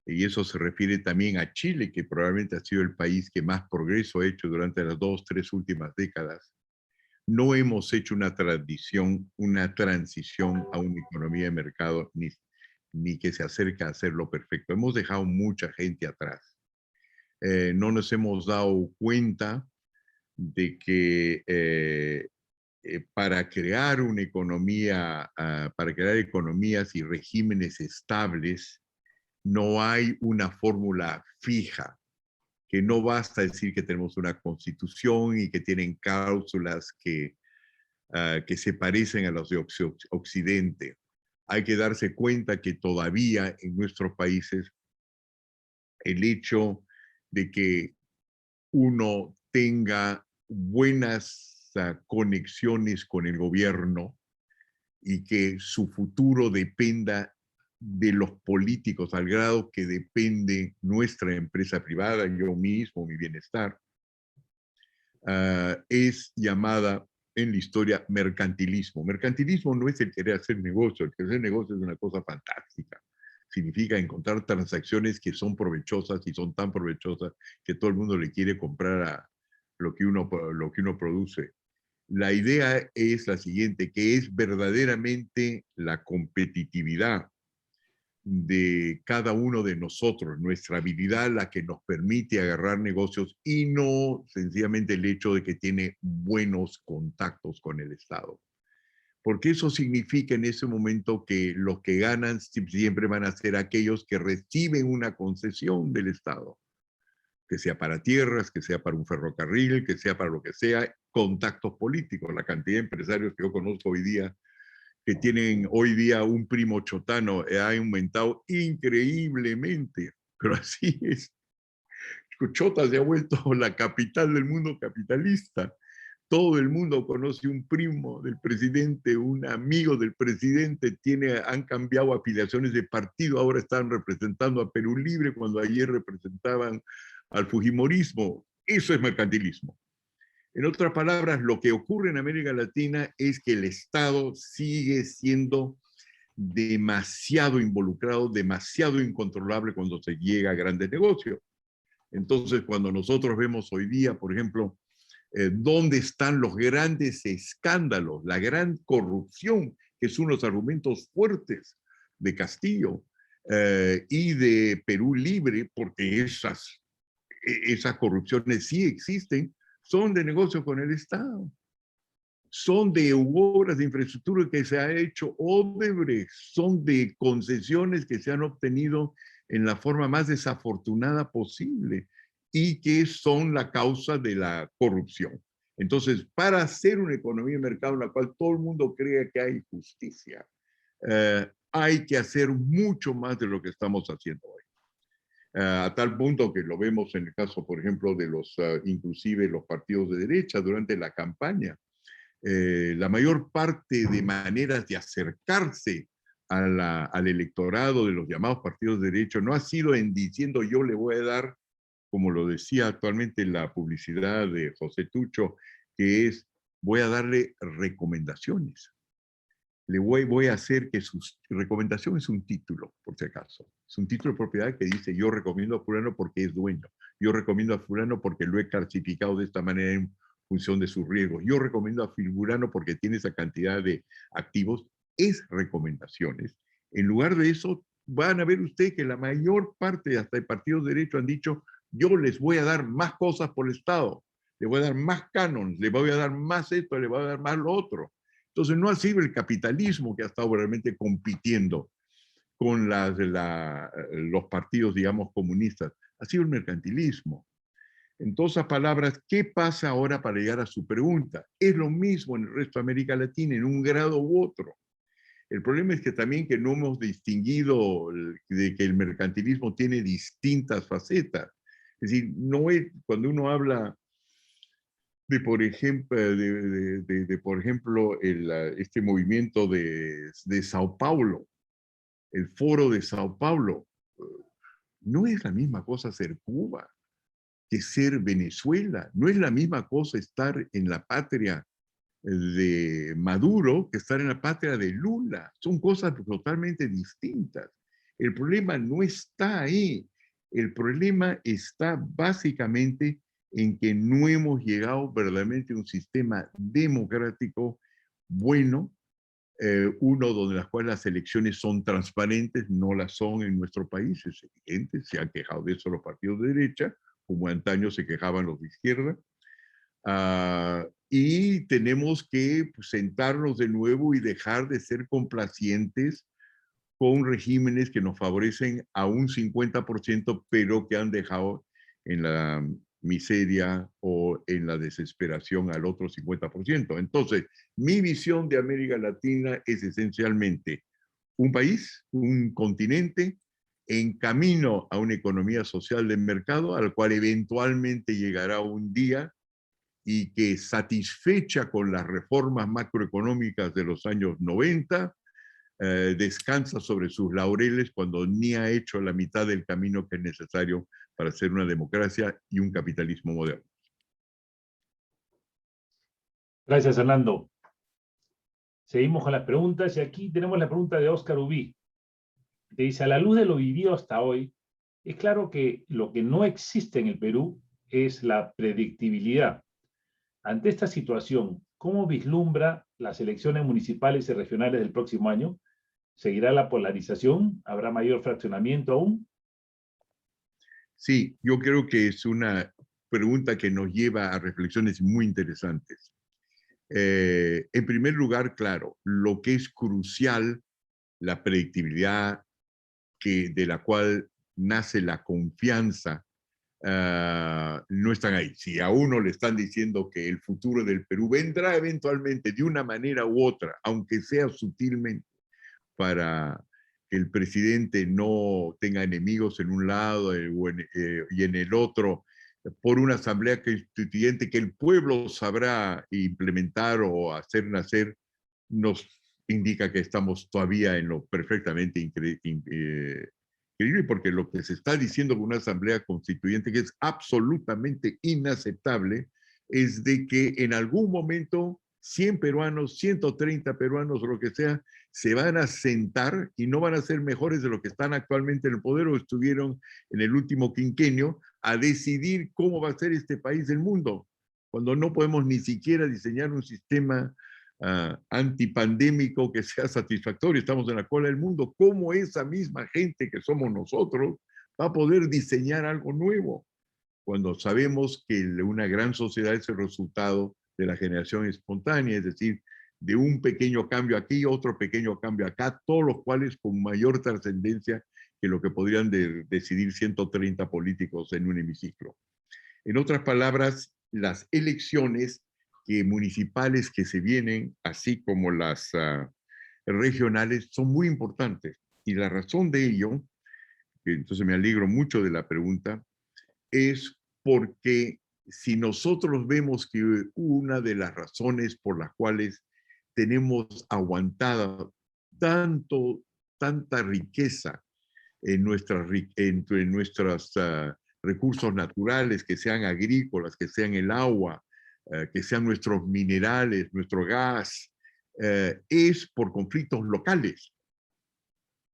y eso se refiere también a Chile, que probablemente ha sido el país que más progreso ha hecho durante las 2, 3 últimas décadas. No hemos hecho una transición a una economía de mercado, ni que se acerca a hacerlo perfecto. Hemos dejado mucha gente atrás. No nos hemos dado cuenta de que para crear una economía, para crear economías y regímenes estables, no hay una fórmula fija, que no basta decir que tenemos una constitución y que tienen cláusulas que se parecen a las de Occidente. Hay que darse cuenta que todavía en nuestros países el hecho de que uno tenga buenas conexiones con el gobierno y que su futuro dependa de los políticos al grado que depende nuestra empresa privada, yo mismo, mi bienestar, es llamada en la historia mercantilismo. Mercantilismo no es el querer hacer negocio, el querer hacer negocio es una cosa fantástica. Significa encontrar transacciones que son provechosas y son tan provechosas que todo el mundo le quiere comprar a lo que uno produce. La idea es la siguiente, que es verdaderamente la competitividad de cada uno de nosotros, nuestra habilidad la que nos permite agarrar negocios y no sencillamente el hecho de que tiene buenos contactos con el Estado. Porque eso significa en ese momento que los que ganan siempre van a ser aquellos que reciben una concesión del Estado, que sea para tierras, que sea para un ferrocarril, que sea para lo que sea, contactos políticos. La cantidad de empresarios que yo conozco hoy día que tienen hoy día un primo chotano ha aumentado increíblemente, pero así es. Chota se ha vuelto la capital del mundo capitalista. Todo el mundo conoce un primo del presidente, un amigo del presidente, han cambiado afiliaciones de partido, ahora están representando a Perú Libre cuando ayer representaban al fujimorismo. Eso es mercantilismo. En otras palabras, lo que ocurre en América Latina es que el Estado sigue siendo demasiado involucrado, demasiado incontrolable cuando se llega a grandes negocios. Entonces, cuando nosotros vemos hoy día, por ejemplo, dónde están los grandes escándalos, la gran corrupción, que son los argumentos fuertes de Castillo y de Perú Libre, porque esas corrupciones sí existen, son de negocio con el Estado. Son de obras de infraestructura que se ha hecho Odebrecht, son de concesiones que se han obtenido en la forma más desafortunada posible y que son la causa de la corrupción. Entonces, para hacer una economía de mercado en la cual todo el mundo crea que hay justicia, hay que hacer mucho más de lo que estamos haciendo hoy. A tal punto que lo vemos en el caso, por ejemplo, de inclusive los partidos de derecha durante la campaña. La mayor parte de maneras de acercarse al electorado de los llamados partidos de derecha no ha sido diciendo yo le voy a dar, como lo decía actualmente en la publicidad de José Tucho, que es voy a darle recomendaciones. Voy a hacer que su recomendación es un título, por si acaso. Es un título de propiedad que dice, yo recomiendo a fulano porque es dueño. Yo recomiendo a fulano porque lo he clasificado de esta manera en función de sus riesgos. Yo recomiendo a fulano porque tiene esa cantidad de activos. Es recomendaciones. En lugar de eso, van a ver usted que la mayor parte, hasta de partidos de derecho, han dicho, yo les voy a dar más cosas por el Estado. Le voy a dar más cánones, le voy a dar más esto, le voy a dar más lo otro. Entonces no ha sido el capitalismo que ha estado realmente compitiendo con los partidos, digamos, comunistas, ha sido el mercantilismo. En todas esas palabras, ¿qué pasa ahora para llegar a su pregunta? Es lo mismo en el resto de América Latina, en un grado u otro. El problema es que también que no hemos distinguido de que el mercantilismo tiene distintas facetas. Es decir, no es, cuando uno habla de, por ejemplo, por ejemplo este movimiento de Sao Paulo, el foro de Sao Paulo, no es la misma cosa ser Cuba que ser Venezuela. No es la misma cosa estar en la patria de Maduro que estar en la patria de Lula. Son cosas totalmente distintas. El problema no está ahí. El problema está básicamente en que no hemos llegado verdaderamente a un sistema democrático bueno, uno donde las cuales las elecciones son transparentes, no las son en nuestro país, es evidente, se han quejado de eso los partidos de derecha, como antaño se quejaban los de izquierda. Y tenemos que pues, sentarnos de nuevo y dejar de ser complacientes con regímenes que nos favorecen a un 50%, pero que han dejado en la miseria o en la desesperación al otro 50%. Entonces, mi visión de América Latina es esencialmente un país, un continente en camino a una economía social de mercado, al cual eventualmente llegará un día y que satisfecha con las reformas macroeconómicas de los años 90, descansa sobre sus laureles cuando ni ha hecho la mitad del camino que es necesario para ser una democracia y un capitalismo moderno. Gracias, Hernando. Seguimos con las preguntas y aquí tenemos la pregunta de Óscar Ubí. Te dice, a la luz de lo vivido hasta hoy, es claro que lo que no existe en el Perú es la predictibilidad. Ante esta situación, ¿cómo vislumbra las elecciones municipales y regionales del próximo año? ¿Seguirá la polarización? ¿Habrá mayor fraccionamiento aún? Sí, yo creo que es una pregunta que nos lleva a reflexiones muy interesantes. En primer lugar, claro, lo que es crucial, la predictibilidad de la cual nace la confianza, no están ahí. Si a uno le están diciendo que el futuro del Perú vendrá eventualmente de una manera u otra, aunque sea sutilmente, para que el presidente no tenga enemigos en un lado y en el otro, por una asamblea constituyente que el pueblo sabrá implementar o hacer nacer, nos indica que estamos todavía en lo perfectamente increíble, porque lo que se está diciendo con una asamblea constituyente que es absolutamente inaceptable es de que en algún momento 100 peruanos, 130 peruanos o lo que sea, se van a sentar y no van a ser mejores de lo que están actualmente en el poder o estuvieron en el último quinquenio a decidir cómo va a ser este país del mundo, cuando no podemos ni siquiera diseñar un sistema antipandémico que sea satisfactorio. Estamos en la cola del mundo. ¿Cómo esa misma gente que somos nosotros va a poder diseñar algo nuevo? Cuando sabemos que una gran sociedad es el resultado de la generación espontánea, es decir, de un pequeño cambio aquí, otro pequeño cambio acá, todos los cuales con mayor trascendencia que lo que podrían decidir 130 políticos en un hemiciclo. En otras palabras, las elecciones municipales que se vienen, así como las regionales, son muy importantes. Y la razón de ello, que entonces me alegro mucho de la pregunta, es porque si nosotros vemos que una de las razones por las cuales tenemos aguantada tanta riqueza en nuestros recursos naturales, que sean agrícolas, que sean el agua, que sean nuestros minerales, nuestro gas, es por conflictos locales.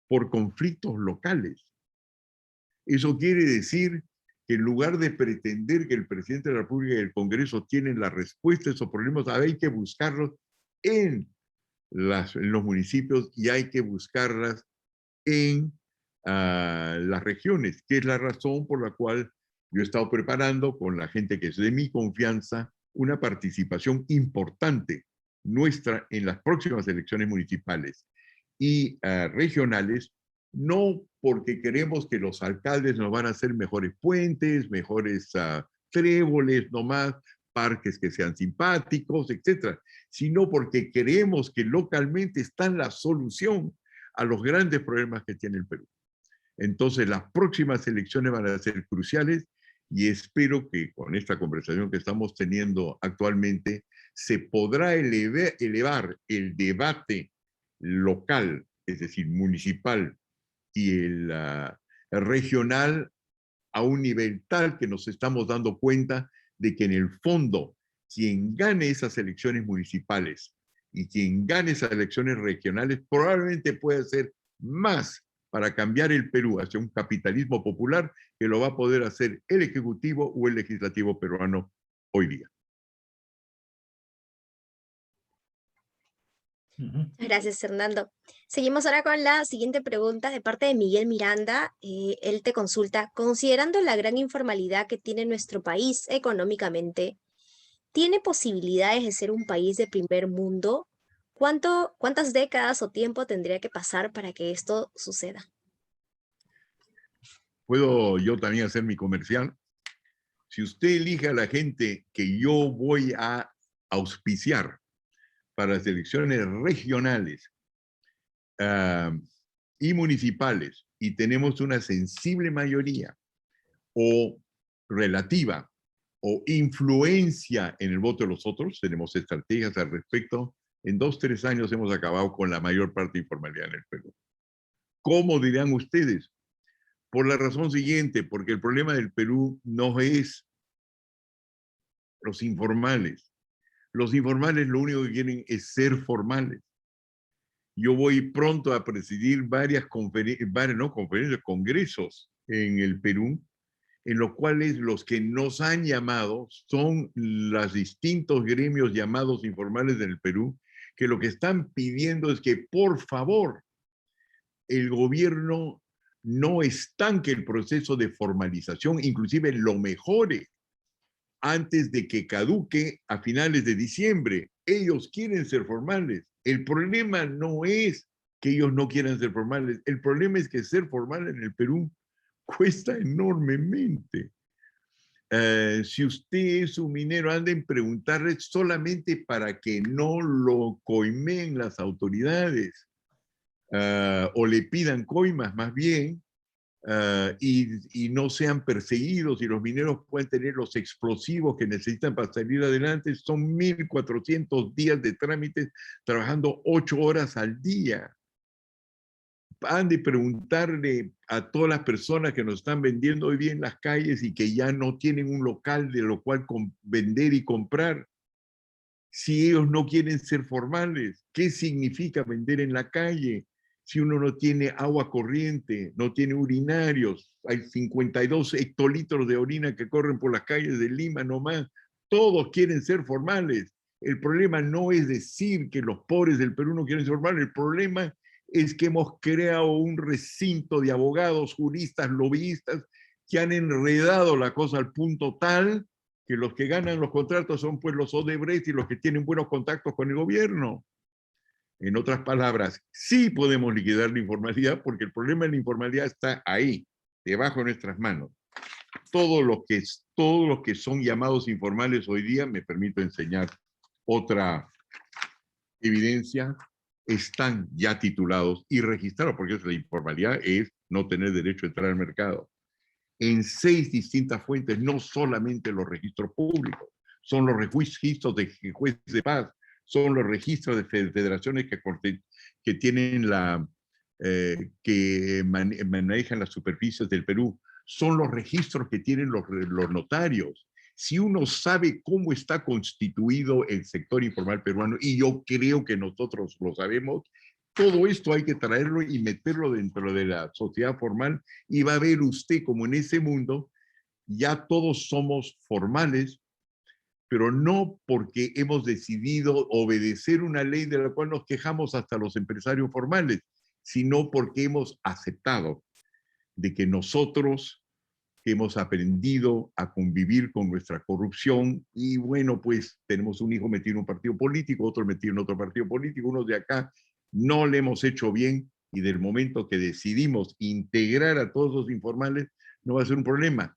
Por conflictos locales. Eso quiere decir que en lugar de pretender que el presidente de la República y el Congreso tienen la respuesta a esos problemas, hay que buscarlos en los municipios y hay que buscarlas en las regiones, que es la razón por la cual yo he estado preparando con la gente que es de mi confianza una participación importante nuestra en las próximas elecciones municipales y regionales, no porque queremos que los alcaldes nos van a hacer mejores puentes, mejores tréboles nomás, parques que sean simpáticos, etcétera, sino porque creemos que localmente está la solución a los grandes problemas que tiene el Perú. Entonces, las próximas elecciones van a ser cruciales y espero que con esta conversación que estamos teniendo actualmente se podrá elevar el debate local, es decir, municipal y el regional a un nivel tal que nos estamos dando cuenta de que en el fondo quien gane esas elecciones municipales y quien gane esas elecciones regionales probablemente puede hacer más para cambiar el Perú hacia un capitalismo popular que lo va a poder hacer el Ejecutivo o el Legislativo peruano hoy día. Gracias, Fernando. Seguimos ahora con la siguiente pregunta de parte de Miguel Miranda. Él te consulta, considerando la gran informalidad que tiene nuestro país económicamente, ¿tiene posibilidades de ser un país de primer mundo? ¿Cuántas décadas o tiempo tendría que pasar para que esto suceda? ¿Puedo yo también hacer mi comercial? Si usted elige a la gente que yo voy a auspiciar para las elecciones regionales y municipales, y tenemos una sensible mayoría o relativa o influencia en el voto de los otros, tenemos estrategias al respecto, en 2, 3 años hemos acabado con la mayor parte de informalidad en el Perú. ¿Cómo dirán ustedes? Por la razón siguiente, porque el problema del Perú no es los informales. Los informales lo único que quieren es ser formales. Yo voy pronto a presidir varias congresos en el Perú, en los cuales los que nos han llamado son los distintos gremios llamados informales del Perú, que lo que están pidiendo es que, por favor, el gobierno no estanque el proceso de formalización, inclusive lo mejore antes de que caduque a finales de diciembre. Ellos quieren ser formales. El problema no es que ellos no quieran ser formales. El problema es que ser formal en el Perú cuesta enormemente. Si usted es un minero, anden preguntarle solamente para que no lo coimeen las autoridades o le pidan coimas más bien, y no sean perseguidos y los mineros pueden tener los explosivos que necesitan para salir adelante. Son 1.400 días de trámites trabajando 8 horas al día. Han de preguntarle a todas las personas que nos están vendiendo hoy día en las calles y que ya no tienen un local de lo cual vender y comprar, si ellos no quieren ser formales. ¿Qué significa vender en la calle? Si uno no tiene agua corriente, no tiene urinarios, hay 52 hectolitros de orina que corren por las calles de Lima nomás, todos quieren ser formales. El problema no es decir que los pobres del Perú no quieren ser formales, el problema es que hemos creado un recinto de abogados, juristas, lobbyistas, que han enredado la cosa al punto tal que los que ganan los contratos son pues los Odebrecht y los que tienen buenos contactos con el gobierno. En otras palabras, sí podemos liquidar la informalidad porque el problema de la informalidad está ahí, debajo de nuestras manos. Todos los que son llamados informales hoy día, me permito enseñar otra evidencia, están ya titulados y registrados, porque la informalidad es no tener derecho a entrar al mercado. En 6 distintas fuentes, no solamente los registros públicos, son los registros de jueces de paz, son los registros de federaciones que tienen que manejan las superficies del Perú, son los registros que tienen los notarios. Si uno sabe cómo está constituido el sector informal peruano, y yo creo que nosotros lo sabemos, todo esto hay que traerlo y meterlo dentro de la sociedad formal y va a ver usted como en ese mundo ya todos somos formales, pero no porque hemos decidido obedecer una ley de la cual nos quejamos hasta los empresarios formales, sino porque hemos aceptado de que nosotros que hemos aprendido a convivir con nuestra corrupción y bueno, pues tenemos un hijo metido en un partido político, otro metido en otro partido político, unos de acá, no le hemos hecho bien y del momento que decidimos integrar a todos los informales, no va a ser un problema.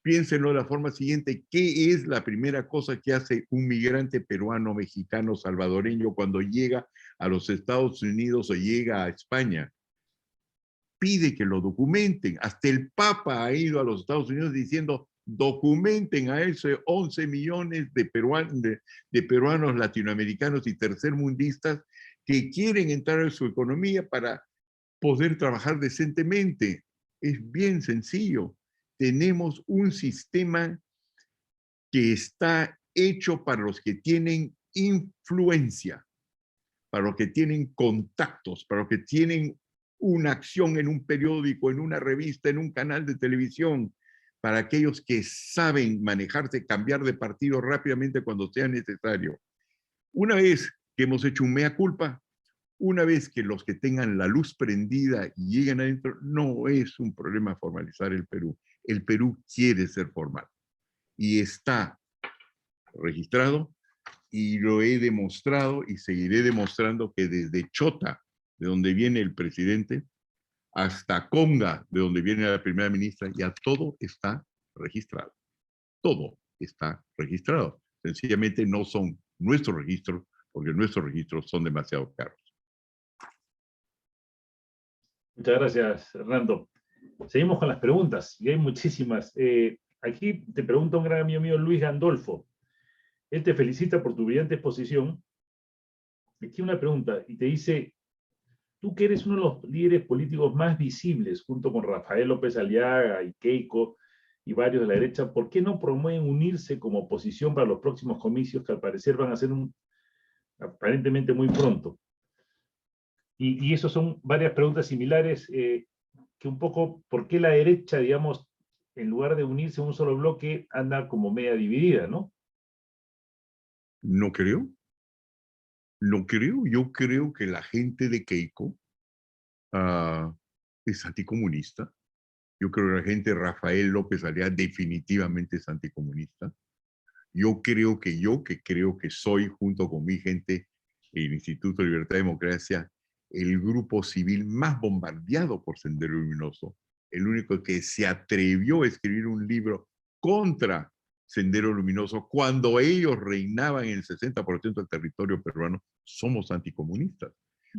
piénsenlo de la forma siguiente: ¿qué es la primera cosa que hace un migrante peruano, mexicano, salvadoreño cuando llega a los Estados Unidos o llega a España? Pide que lo documenten. Hasta el Papa ha ido a los Estados Unidos diciendo: documenten a esos 11 millones de peruanos latinoamericanos y tercermundistas que quieren entrar en su economía para poder trabajar decentemente. Es bien sencillo. Tenemos un sistema que está hecho para los que tienen influencia, para los que tienen contactos, para los que tienen una acción en un periódico, en una revista, en un canal de televisión, para aquellos que saben manejarse, cambiar de partido rápidamente cuando sea necesario. Una vez que hemos hecho un mea culpa, una vez que los que tengan la luz prendida y lleguen adentro, no es un problema formalizar el Perú. El Perú quiere ser formal y está registrado, y lo he demostrado y seguiré demostrando que desde Chota, de donde viene el presidente, hasta Conga, de donde viene la primera ministra, ya todo está registrado. Todo está registrado. Sencillamente no son nuestros registros, porque nuestros registros son demasiado caros. Muchas gracias, Hernando. Seguimos con las preguntas, y hay muchísimas. Aquí te pregunta un gran amigo mío, Luis Gandolfo. Él te felicita por tu brillante exposición. Aquí una pregunta, y te dice: tú que eres uno de los líderes políticos más visibles, junto con Rafael López Aliaga y Keiko y varios de la derecha, ¿por qué no promueven unirse como oposición para los próximos comicios que al parecer van a ser aparentemente muy pronto? Y eso son varias preguntas similares, que un poco, ¿por qué la derecha, digamos, en lugar de unirse en un solo bloque, anda como media dividida, ¿no? No creo. No creo. Yo creo que la gente de Keiko es anticomunista. Yo creo que la gente de Rafael López Aliaga definitivamente es anticomunista. Yo creo que soy, junto con mi gente, el Instituto de Libertad y Democracia, el grupo civil más bombardeado por Sendero Luminoso, el único que se atrevió a escribir un libro contra Sendero Luminoso cuando ellos reinaban en el 60% del territorio peruano. Somos anticomunistas.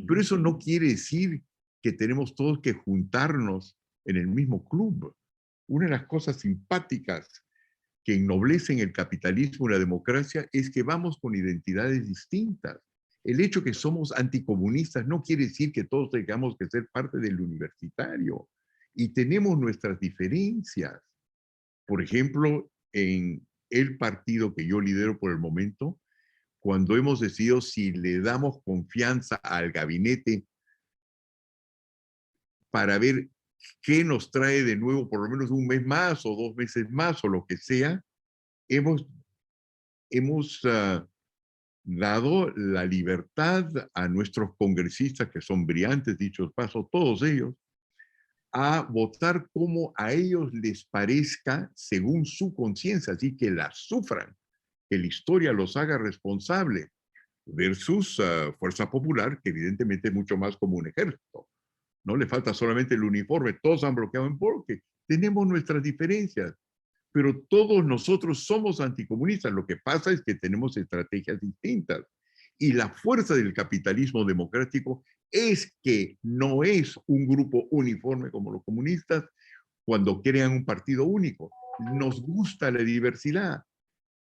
Pero eso no quiere decir que tenemos todos que juntarnos en el mismo club. Una de las cosas simpáticas que ennoblecen el capitalismo y la democracia es que vamos con identidades distintas. El hecho que somos anticomunistas no quiere decir que todos tengamos que ser parte del universitario, y tenemos nuestras diferencias. Por ejemplo, en el partido que yo lidero por el momento, cuando hemos decidido si le damos confianza al gabinete para ver qué nos trae de nuevo por lo menos un mes más o 2 meses más o lo que sea, hemos dado la libertad a nuestros congresistas, que son brillantes, dicho paso, todos ellos, a votar como a ellos les parezca según su conciencia, así que la sufran, que la historia los haga responsable, versus Fuerza Popular, que evidentemente es mucho más como un ejército. No le falta solamente el uniforme, todos han bloqueado en bloque. Tenemos nuestras diferencias, pero todos nosotros somos anticomunistas. Lo que pasa es que tenemos estrategias distintas. Y la fuerza del capitalismo democrático es que no es un grupo uniforme como los comunistas cuando crean un partido único. Nos gusta la diversidad.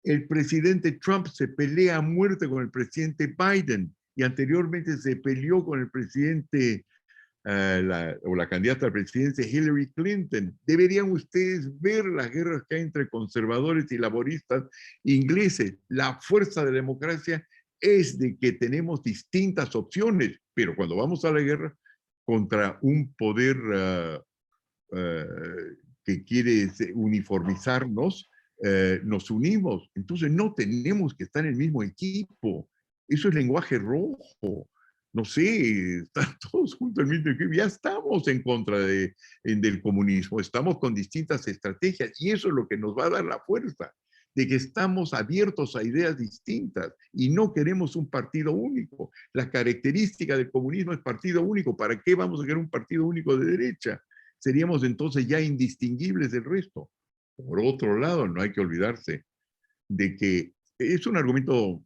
El presidente Trump se pelea a muerte con el presidente Biden y anteriormente se peleó con el presidente la candidata a la presidencia Hillary Clinton. Deberían ustedes ver las guerras que hay entre conservadores y laboristas ingleses. La fuerza de la democracia es de que tenemos distintas opciones, pero cuando vamos a la guerra contra un poder que quiere uniformizarnos, nos unimos. Entonces no tenemos que estar en el mismo equipo. Eso es lenguaje rojo. No sé, están todos juntos en el mismo equipo. Ya estamos en contra del comunismo. Estamos con distintas estrategias y eso es lo que nos va a dar la fuerza, de que estamos abiertos a ideas distintas y no queremos un partido único. La característica del comunismo es partido único. ¿Para qué vamos a querer un partido único de derecha? Seríamos entonces ya indistinguibles del resto. Por otro lado, no hay que olvidarse de que es un argumento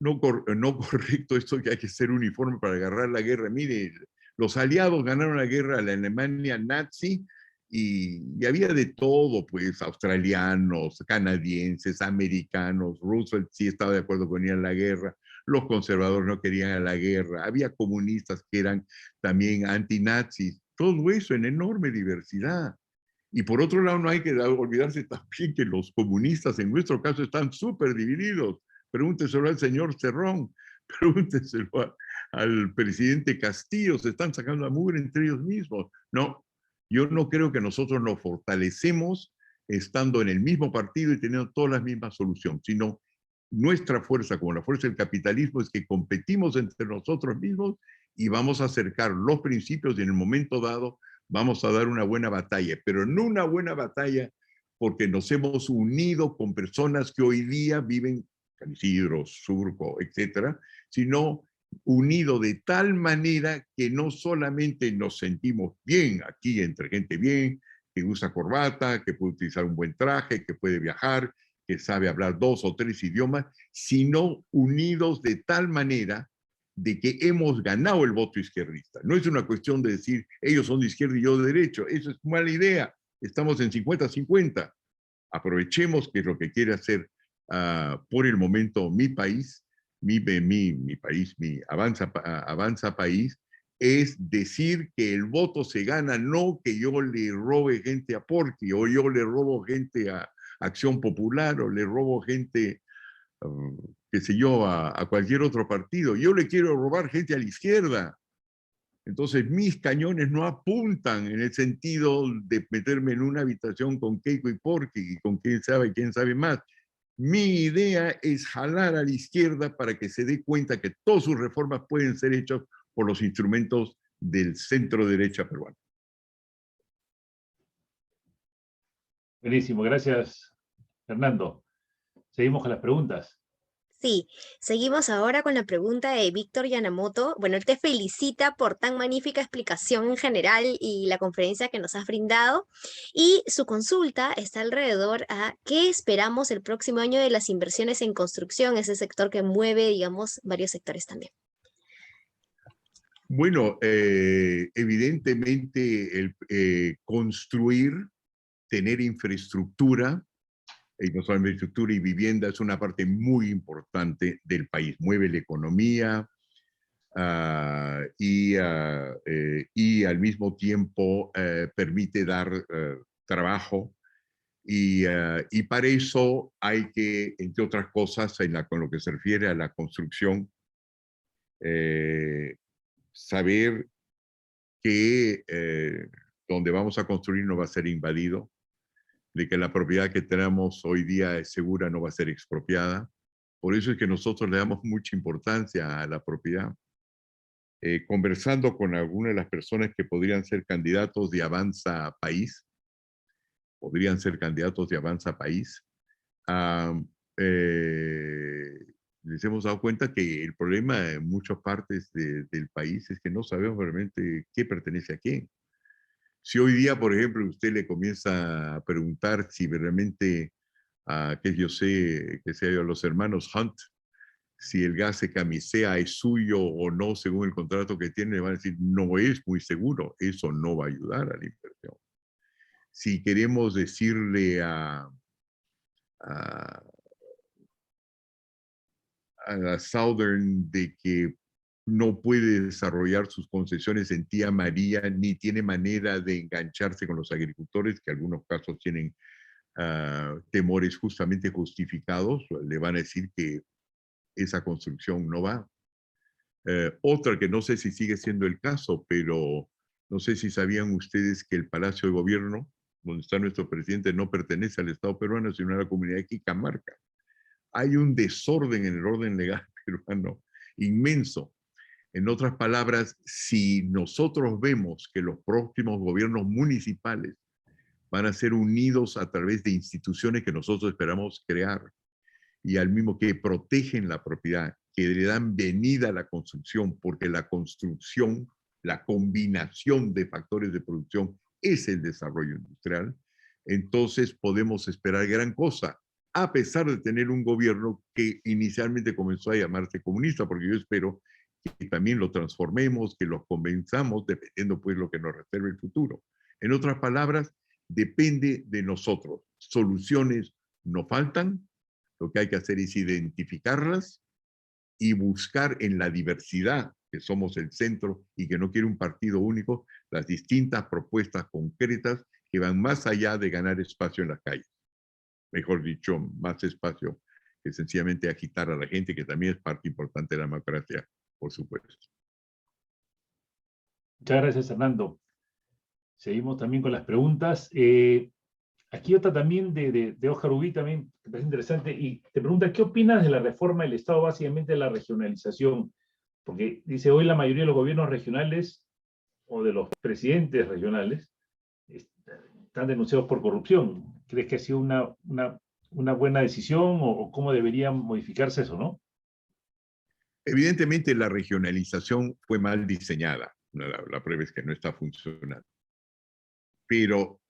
no correcto esto que hay que ser uniforme para agarrar la guerra. Mire, los aliados ganaron la guerra a la Alemania nazi y había de todo, pues australianos, canadienses, americanos. Roosevelt sí estaba de acuerdo con ir a la guerra, los conservadores no querían a la guerra, había comunistas que eran también antinazis, todo eso en enorme diversidad. Y por otro lado, no hay que olvidarse también que los comunistas, en nuestro caso, están súper divididos. Pregúnteselo al señor Cerrón, pregúnteselo al presidente Castillo, se están sacando la mugre entre ellos mismos. No, yo no creo que nosotros nos fortalecemos estando en el mismo partido y teniendo todas las mismas soluciones, sino nuestra fuerza, como la fuerza del capitalismo, es que competimos entre nosotros mismos y vamos a acercar los principios y en el momento dado vamos a dar una buena batalla, pero no una buena batalla porque nos hemos unido con personas que hoy día viven San Isidro, Surco, etcétera, sino unido de tal manera que no solamente nos sentimos bien aquí entre gente bien, que usa corbata, que puede utilizar un buen traje, que puede viajar, que sabe hablar 2 o 3 idiomas, sino unidos de tal manera de que hemos ganado el voto izquierdista. No es una cuestión de decir, ellos son de izquierda y yo de derecho. Eso es mala idea. Estamos en 50-50. Aprovechemos que es lo que quiere hacer por el momento mi país, mi país, mi avanza país, es decir que el voto se gana, no que yo le robe gente a Porqui, o yo le robo gente a Acción Popular, o le robo gente qué sé yo, a cualquier otro partido. Yo le quiero robar gente a la izquierda. Entonces mis cañones no apuntan en el sentido de meterme en una habitación con Keiko y Porqui y con quién sabe más. Mi idea es jalar a la izquierda para que se dé cuenta que todas sus reformas pueden ser hechas por los instrumentos del centro derecha peruano. Buenísimo, gracias, Fernando. Seguimos con las preguntas. Sí, seguimos ahora con la pregunta de Víctor Yanamoto. Bueno, él te felicita por tan magnífica explicación en general y la conferencia que nos has brindado. Y su consulta está alrededor a qué esperamos el próximo año de las inversiones en construcción, ese sector que mueve, digamos, varios sectores también. Bueno, evidentemente construir, tener infraestructura, y no solo infraestructura y vivienda, es una parte muy importante del país. Mueve la economía y al mismo tiempo permite dar trabajo. Y para eso hay que, entre otras cosas, con lo que se refiere a la construcción, saber que donde vamos a construir no va a ser invadido, de que la propiedad que tenemos hoy día es segura, no va a ser expropiada. Por eso es que nosotros le damos mucha importancia a la propiedad. Conversando con algunas de las personas que podrían ser candidatos de Avanza País, les hemos dado cuenta que el problema en muchas partes del país es que no sabemos realmente qué pertenece a quién. Si hoy día, por ejemplo, usted le comienza a preguntar si realmente, que yo sé, que sea yo, los hermanos Hunt, si el gas de camisea es suyo o no según el contrato que tiene, le van a decir, no es muy seguro, eso no va a ayudar a la inversión. Si queremos decirle a la Southern de que no puede desarrollar sus concesiones en Tía María, ni tiene manera de engancharse con los agricultores, que en algunos casos tienen temores justamente justificados, le van a decir que esa construcción no va. Otra que no sé si sigue siendo el caso, pero no sé si sabían ustedes que el Palacio de Gobierno, donde está nuestro presidente, no pertenece al Estado peruano, sino a la comunidad de Quicamarca. Hay un desorden en el orden legal peruano inmenso. En otras palabras, si nosotros vemos que los próximos gobiernos municipales van a ser unidos a través de instituciones que nosotros esperamos crear y al mismo que protegen la propiedad, que le dan venida a la construcción, porque la construcción, la combinación de factores de producción es el desarrollo industrial, entonces podemos esperar gran cosa, a pesar de tener un gobierno que inicialmente comenzó a llamarse comunista, porque yo espero que también lo transformemos, que lo convenzamos, dependiendo pues lo que nos reserve el futuro. En otras palabras, depende de nosotros. Soluciones no faltan, lo que hay que hacer es identificarlas y buscar en la diversidad, que somos el centro y que no quiere un partido único, las distintas propuestas concretas que van más allá de ganar espacio en las calles. Mejor dicho, más espacio que sencillamente agitar a la gente, que también es parte importante de la democracia, por supuesto. Muchas gracias, Hernando. Seguimos también con las preguntas. Aquí otra también de Oscar Ubí, también, que parece interesante, y te pregunta, ¿qué opinas de la reforma del Estado, básicamente de la regionalización? Porque dice, hoy la mayoría de los gobiernos regionales, o de los presidentes regionales, están denunciados por corrupción. ¿Crees que ha sido una buena decisión, o cómo debería modificarse eso, no? Evidentemente la regionalización fue mal diseñada. La prueba es que no está funcionando. Pero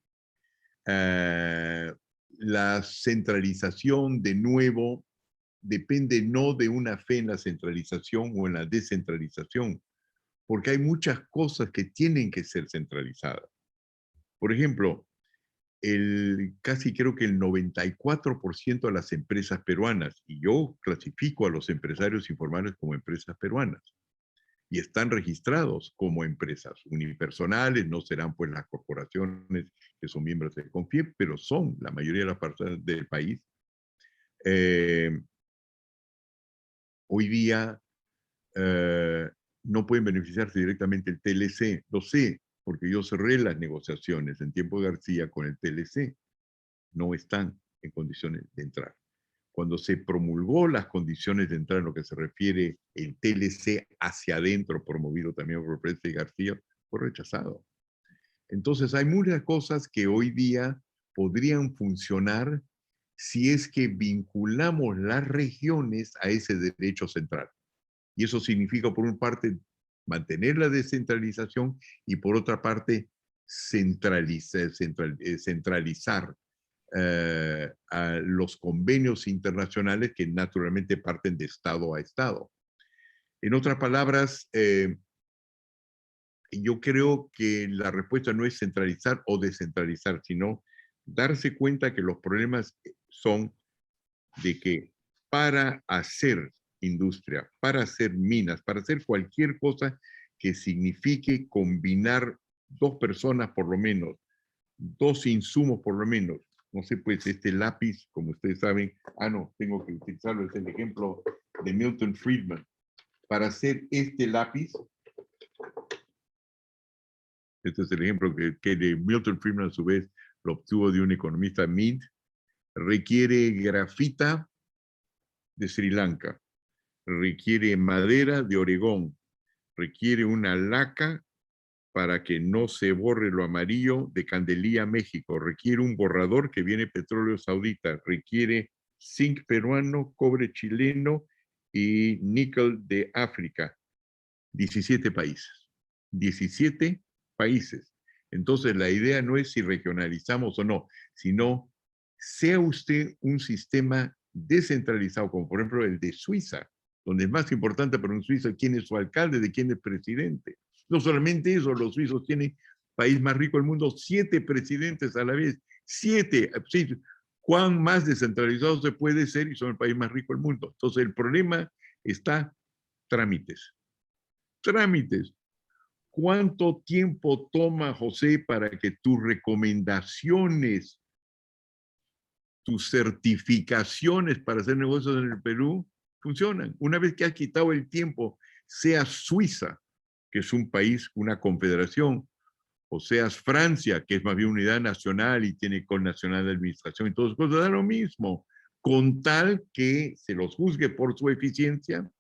la centralización, de nuevo, depende no de una fe en la centralización o en la descentralización, porque hay muchas cosas que tienen que ser centralizadas. Por ejemplo, casi creo que el 94% de las empresas peruanas, y yo clasifico a los empresarios informales como empresas peruanas, y están registrados como empresas unipersonales, no serán pues las corporaciones que son miembros del CONFIEP, pero son la mayoría de las personas del país. Hoy día no pueden beneficiarse directamente del TLC, lo sé, porque yo cerré las negociaciones en tiempo de García con el TLC, no están en condiciones de entrar. Cuando se promulgó las condiciones de entrar en lo que se refiere el TLC hacia adentro, promovido también por el presidente García, fue rechazado. Entonces hay muchas cosas que hoy día podrían funcionar si es que vinculamos las regiones a ese derecho central. Y eso significa, por una parte, mantener la descentralización y, por otra parte, centralizar a los convenios internacionales que naturalmente parten de Estado a Estado. En otras palabras, yo creo que la respuesta no es centralizar o descentralizar, sino darse cuenta que los problemas son de que para hacer industria, para hacer minas, para hacer cualquier cosa que signifique combinar dos personas por lo menos, dos insumos por lo menos. No sé, pues este lápiz, como ustedes saben, no, tengo que utilizarlo, es el ejemplo de Milton Friedman. Para hacer este lápiz, este es el ejemplo que de Milton Friedman a su vez lo obtuvo de un economista Mead, requiere grafita de Sri Lanka, requiere madera de Oregón, requiere una laca para que no se borre lo amarillo de Candelilla, México, requiere un borrador que viene petróleo saudita, requiere zinc peruano, cobre chileno y níquel de África. 17 países. 17 países. Entonces la idea no es si regionalizamos o no, sino sea usted un sistema descentralizado, como por ejemplo el de Suiza, donde es más importante para un suizo quién es su alcalde, de quién es presidente. No solamente eso, los suizos tienen, país más rico del mundo, 7 presidentes a la vez. 7. Sí, ¿cuán más descentralizado se puede ser? Y son el país más rico del mundo. Entonces el problema está trámites. Trámites. ¿Cuánto tiempo toma, José, para que tus recomendaciones, tus certificaciones para hacer negocios en el Perú funcionan? Una vez que has quitado el tiempo, sea Suiza, que es un país, una confederación, o seas Francia, que es más bien unidad nacional y tiene connacional de administración y todas cosas, da lo mismo, con tal que se los juzgue por su eficiencia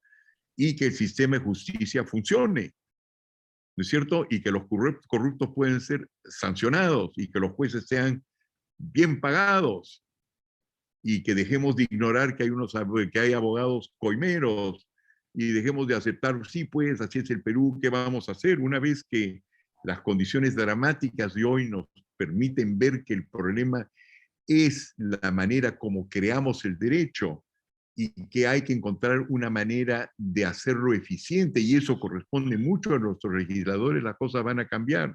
y que el sistema de justicia funcione, ¿no es cierto? Y que los corruptos pueden ser sancionados y que los jueces sean bien pagados y que dejemos de ignorar que hay abogados coimeros y dejemos de aceptar, sí, pues, así es el Perú, ¿qué vamos a hacer? Una vez que Las condiciones dramáticas de hoy nos permiten ver que el problema es la manera como creamos el derecho y que hay que encontrar una manera de hacerlo eficiente, y eso corresponde mucho a nuestros legisladores. Las cosas van a cambiar.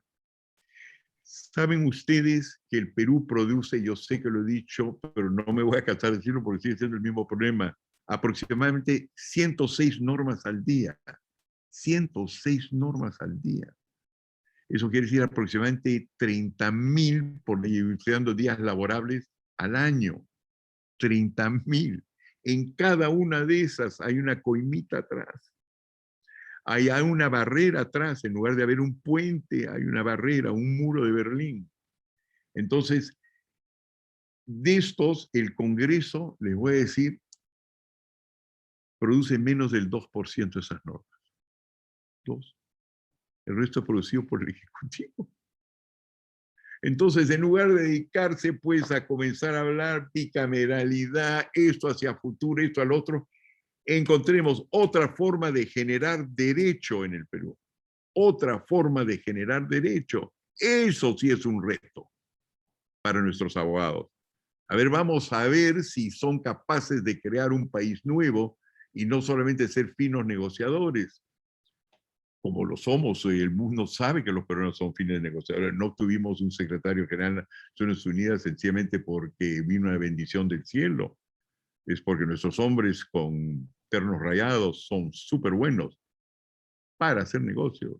Saben ustedes que el Perú produce, yo sé que lo he dicho, pero no me voy a cansar de decirlo porque sigue siendo el mismo problema, aproximadamente 106 normas al día. 106 normas al día. Eso quiere decir aproximadamente 30.000, por estudiando días laborables al año. 30.000. En cada una de esas hay una coimita atrás. Hay una barrera atrás. En lugar de haber un puente, hay una barrera, un muro de Berlín. Entonces, de estos, el Congreso, les voy a decir, produce menos del 2% de esas normas. 2. El resto es producido por el Ejecutivo. Entonces, en lugar de dedicarse pues a comenzar a hablar bicameralidad, esto hacia futuro, esto al otro, encontremos otra forma de generar derecho en el Perú. Otra forma de generar derecho. Eso sí es un reto para nuestros abogados. A ver, vamos a ver si son capaces de crear un país nuevo y no solamente ser finos negociadores, como lo somos. El mundo sabe que los peruanos son fines negociadores. No tuvimos un secretario general de Naciones Unidas sencillamente porque vino una bendición del cielo. Es porque nuestros hombres con ternos rayados son súper buenos para hacer negocios,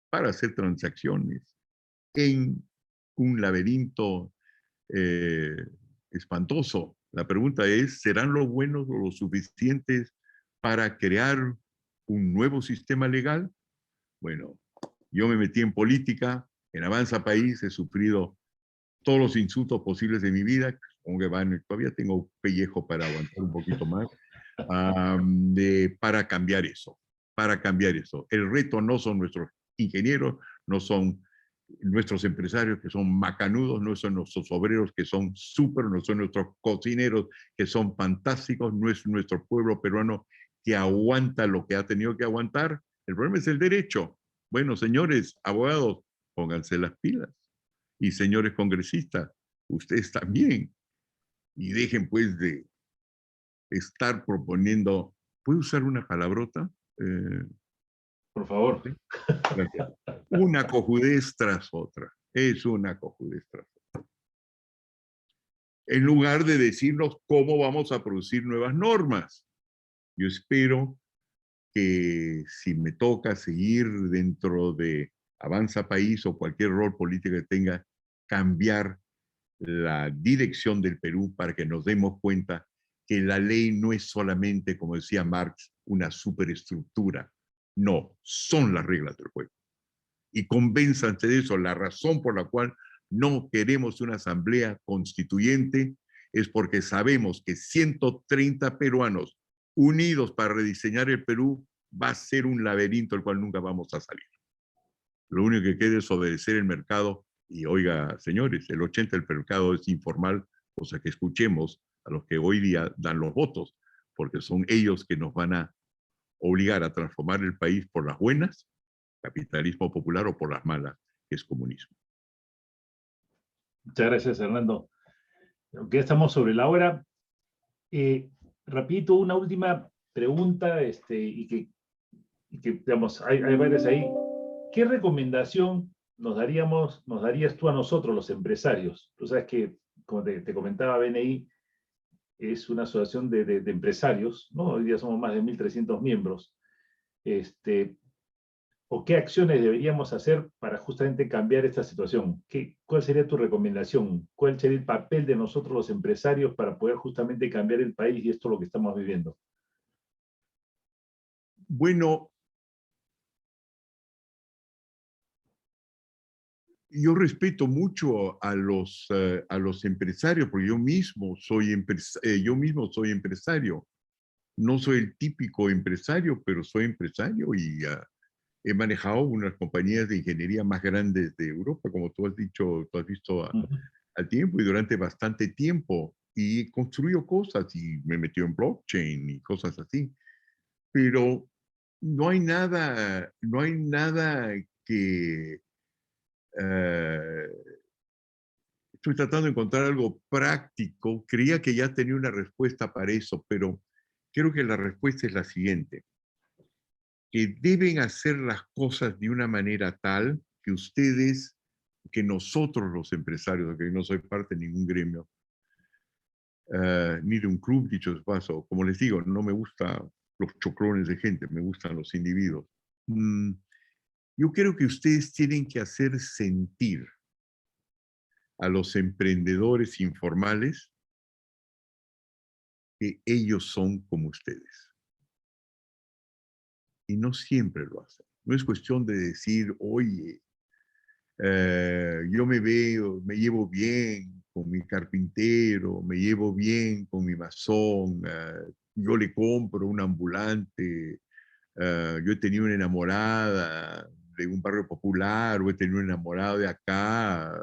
para hacer transacciones en un laberinto espantoso. La pregunta es, ¿serán los buenos o los suficientes para crear un nuevo sistema legal? Bueno, yo me metí en política, en Avanza País, he sufrido todos los insultos posibles de mi vida, como que todavía tengo pellejo para aguantar un poquito más, para cambiar eso, para cambiar eso. El reto no son nuestros ingenieros, no son nuestros empresarios que son macanudos, no son nuestros obreros que son súper, no son nuestros cocineros que son fantásticos, no es nuestro pueblo peruano que aguanta lo que ha tenido que aguantar. El problema es el derecho. Bueno, señores abogados, pónganse las pilas. Y señores congresistas, ustedes también. Y dejen pues de estar proponiendo, ¿puedo usar una palabrota? Por favor. ¿Sí? Gracias. Una cojudez tras otra. Es una cojudez tras otra. En lugar de decirnos cómo vamos a producir nuevas normas. Yo espero que si me toca seguir dentro de Avanza País o cualquier rol político que tenga, cambiar la dirección del Perú para que nos demos cuenta que la ley no es solamente, como decía Marx, una superestructura. No, son las reglas del juego. Y convénzanse de eso. La razón por la cual no queremos una asamblea constituyente es porque sabemos que 130 peruanos unidos para rediseñar el Perú va a ser un laberinto del cual nunca vamos a salir. Lo único que queda es obedecer el mercado. Y oiga, señores, el 80% del mercado es informal, o sea que escuchemos a los que hoy día dan los votos, porque son ellos que nos van a obligar a transformar el país por las buenas, capitalismo popular, o por las malas, que es comunismo. Muchas gracias, Hernando. Aunque ya estamos sobre la hora, rapidito, una última pregunta, y que digamos, hay varias ahí. ¿Qué recomendación nos darías tú a nosotros, los empresarios? Tú sabes que, como te comentaba, BNI es una asociación de empresarios, ¿no? Hoy día somos más de 1.300 miembros. ¿O qué acciones deberíamos hacer para justamente cambiar esta situación? ¿Cuál sería tu recomendación? ¿Cuál sería el papel de nosotros los empresarios para poder justamente cambiar el país y esto es lo que estamos viviendo? Bueno, yo respeto mucho a los empresarios, porque yo mismo soy empresario. No soy el típico empresario, pero soy empresario y he manejado unas compañías de ingeniería más grandes de Europa, como tú has dicho, tú has visto al tiempo y durante bastante tiempo. Y construyo cosas y me metió en blockchain y cosas así. Pero no hay nada que Estoy tratando de encontrar algo práctico. Creía que ya tenía una respuesta para eso, pero creo que la respuesta es la siguiente. Que deben hacer las cosas de una manera tal que ustedes, que nosotros los empresarios, que no soy parte de ningún gremio, ni de un club, dicho de paso, como les digo, no me gustan los choclones de gente, me gustan los individuos. Yo creo que ustedes tienen que hacer sentir a los emprendedores informales que ellos son como ustedes. Y no siempre lo hacen. No es cuestión de decir, oye, yo me llevo bien con mi carpintero, me llevo bien con mi masón, yo le compro un ambulante, yo he tenido una enamorada de un barrio popular, o he tenido un enamorado de acá,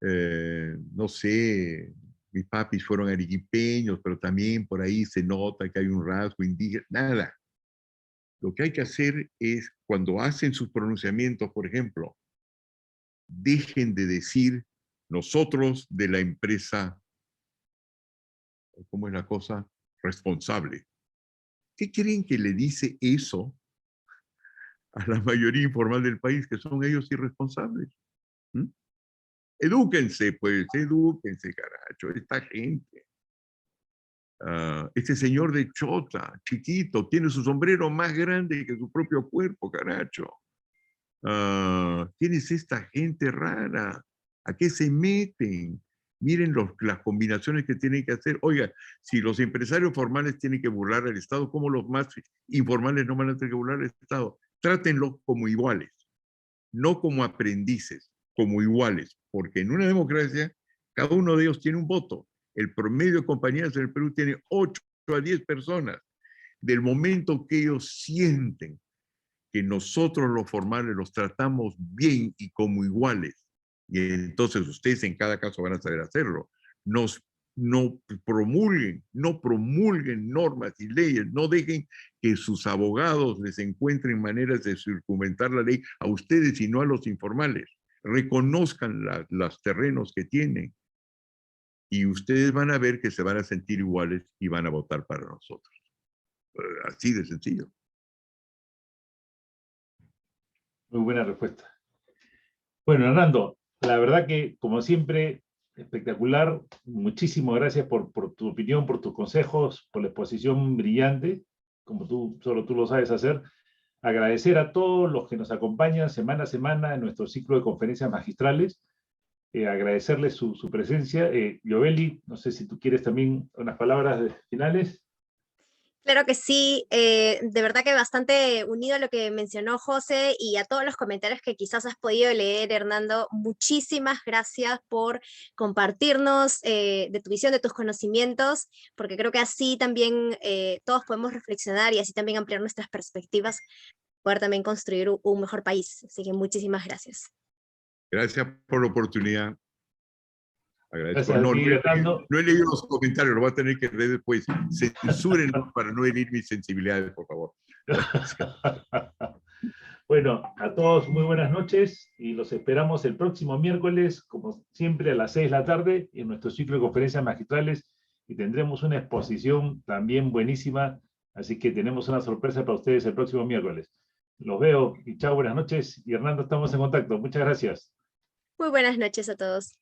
no sé, mis papis fueron arequipeños, pero también por ahí se nota que hay un rasgo indígena, nada. Lo que hay que hacer es, cuando hacen sus pronunciamientos, por ejemplo, dejen de decir nosotros de la empresa, ¿cómo es la cosa? Responsable. ¿Qué creen que le dice eso a la mayoría informal del país, que son ellos irresponsables? ¿Mm? Edúquense, pues, edúquense, caracho, esta gente. Este señor de Chota, chiquito, tiene su sombrero más grande que su propio cuerpo, caracho. ¿Quién es esta gente rara? ¿A qué se meten? Miren las combinaciones que tienen que hacer. Oiga, si los empresarios formales tienen que burlar al Estado, ¿cómo los más informales no van a tener que burlar al Estado? Trátenlos como iguales, no como aprendices, como iguales, porque en una democracia cada uno de ellos tiene un voto. El promedio de compañías en el Perú tiene 8 a 10 personas. Del momento que ellos sienten que nosotros los formales los tratamos bien y como iguales, y entonces ustedes en cada caso van a saber hacerlo, no promulguen normas y leyes, no dejen que sus abogados les encuentren maneras de circunventar la ley a ustedes y no a los informales. Reconozcan los terrenos que tienen y ustedes van a ver que se van a sentir iguales y van a votar para nosotros. Así de sencillo. Muy buena respuesta. Bueno, Hernando, la verdad que, como siempre, espectacular. Muchísimas gracias por tu opinión, por tus consejos, por la exposición brillante, como solo tú lo sabes hacer. Agradecer a todos los que nos acompañan semana a semana en nuestro ciclo de conferencias magistrales. Agradecerles su presencia. Yoveli, no sé si tú quieres también unas palabras finales. Claro que sí, de verdad que bastante unido a lo que mencionó José y a todos los comentarios que quizás has podido leer, Hernando. Muchísimas gracias por compartirnos de tu visión, de tus conocimientos, porque creo que así también todos podemos reflexionar y así también ampliar nuestras perspectivas, poder también construir un mejor país. Así que muchísimas gracias. Gracias por la oportunidad. Agradezco. Gracias a ti, Hernando. No he leído los comentarios, lo voy a tener que leer después. Censúrenlo para no herir mis sensibilidades, por favor. Bueno, a todos muy buenas noches y los esperamos el próximo miércoles, como siempre, a las 6 de la tarde, en nuestro ciclo de conferencias magistrales, y tendremos una exposición también buenísima, así que tenemos una sorpresa para ustedes el próximo miércoles. Los veo y chao, buenas noches, y Hernando, estamos en contacto. Muchas gracias. Muy buenas noches a todos.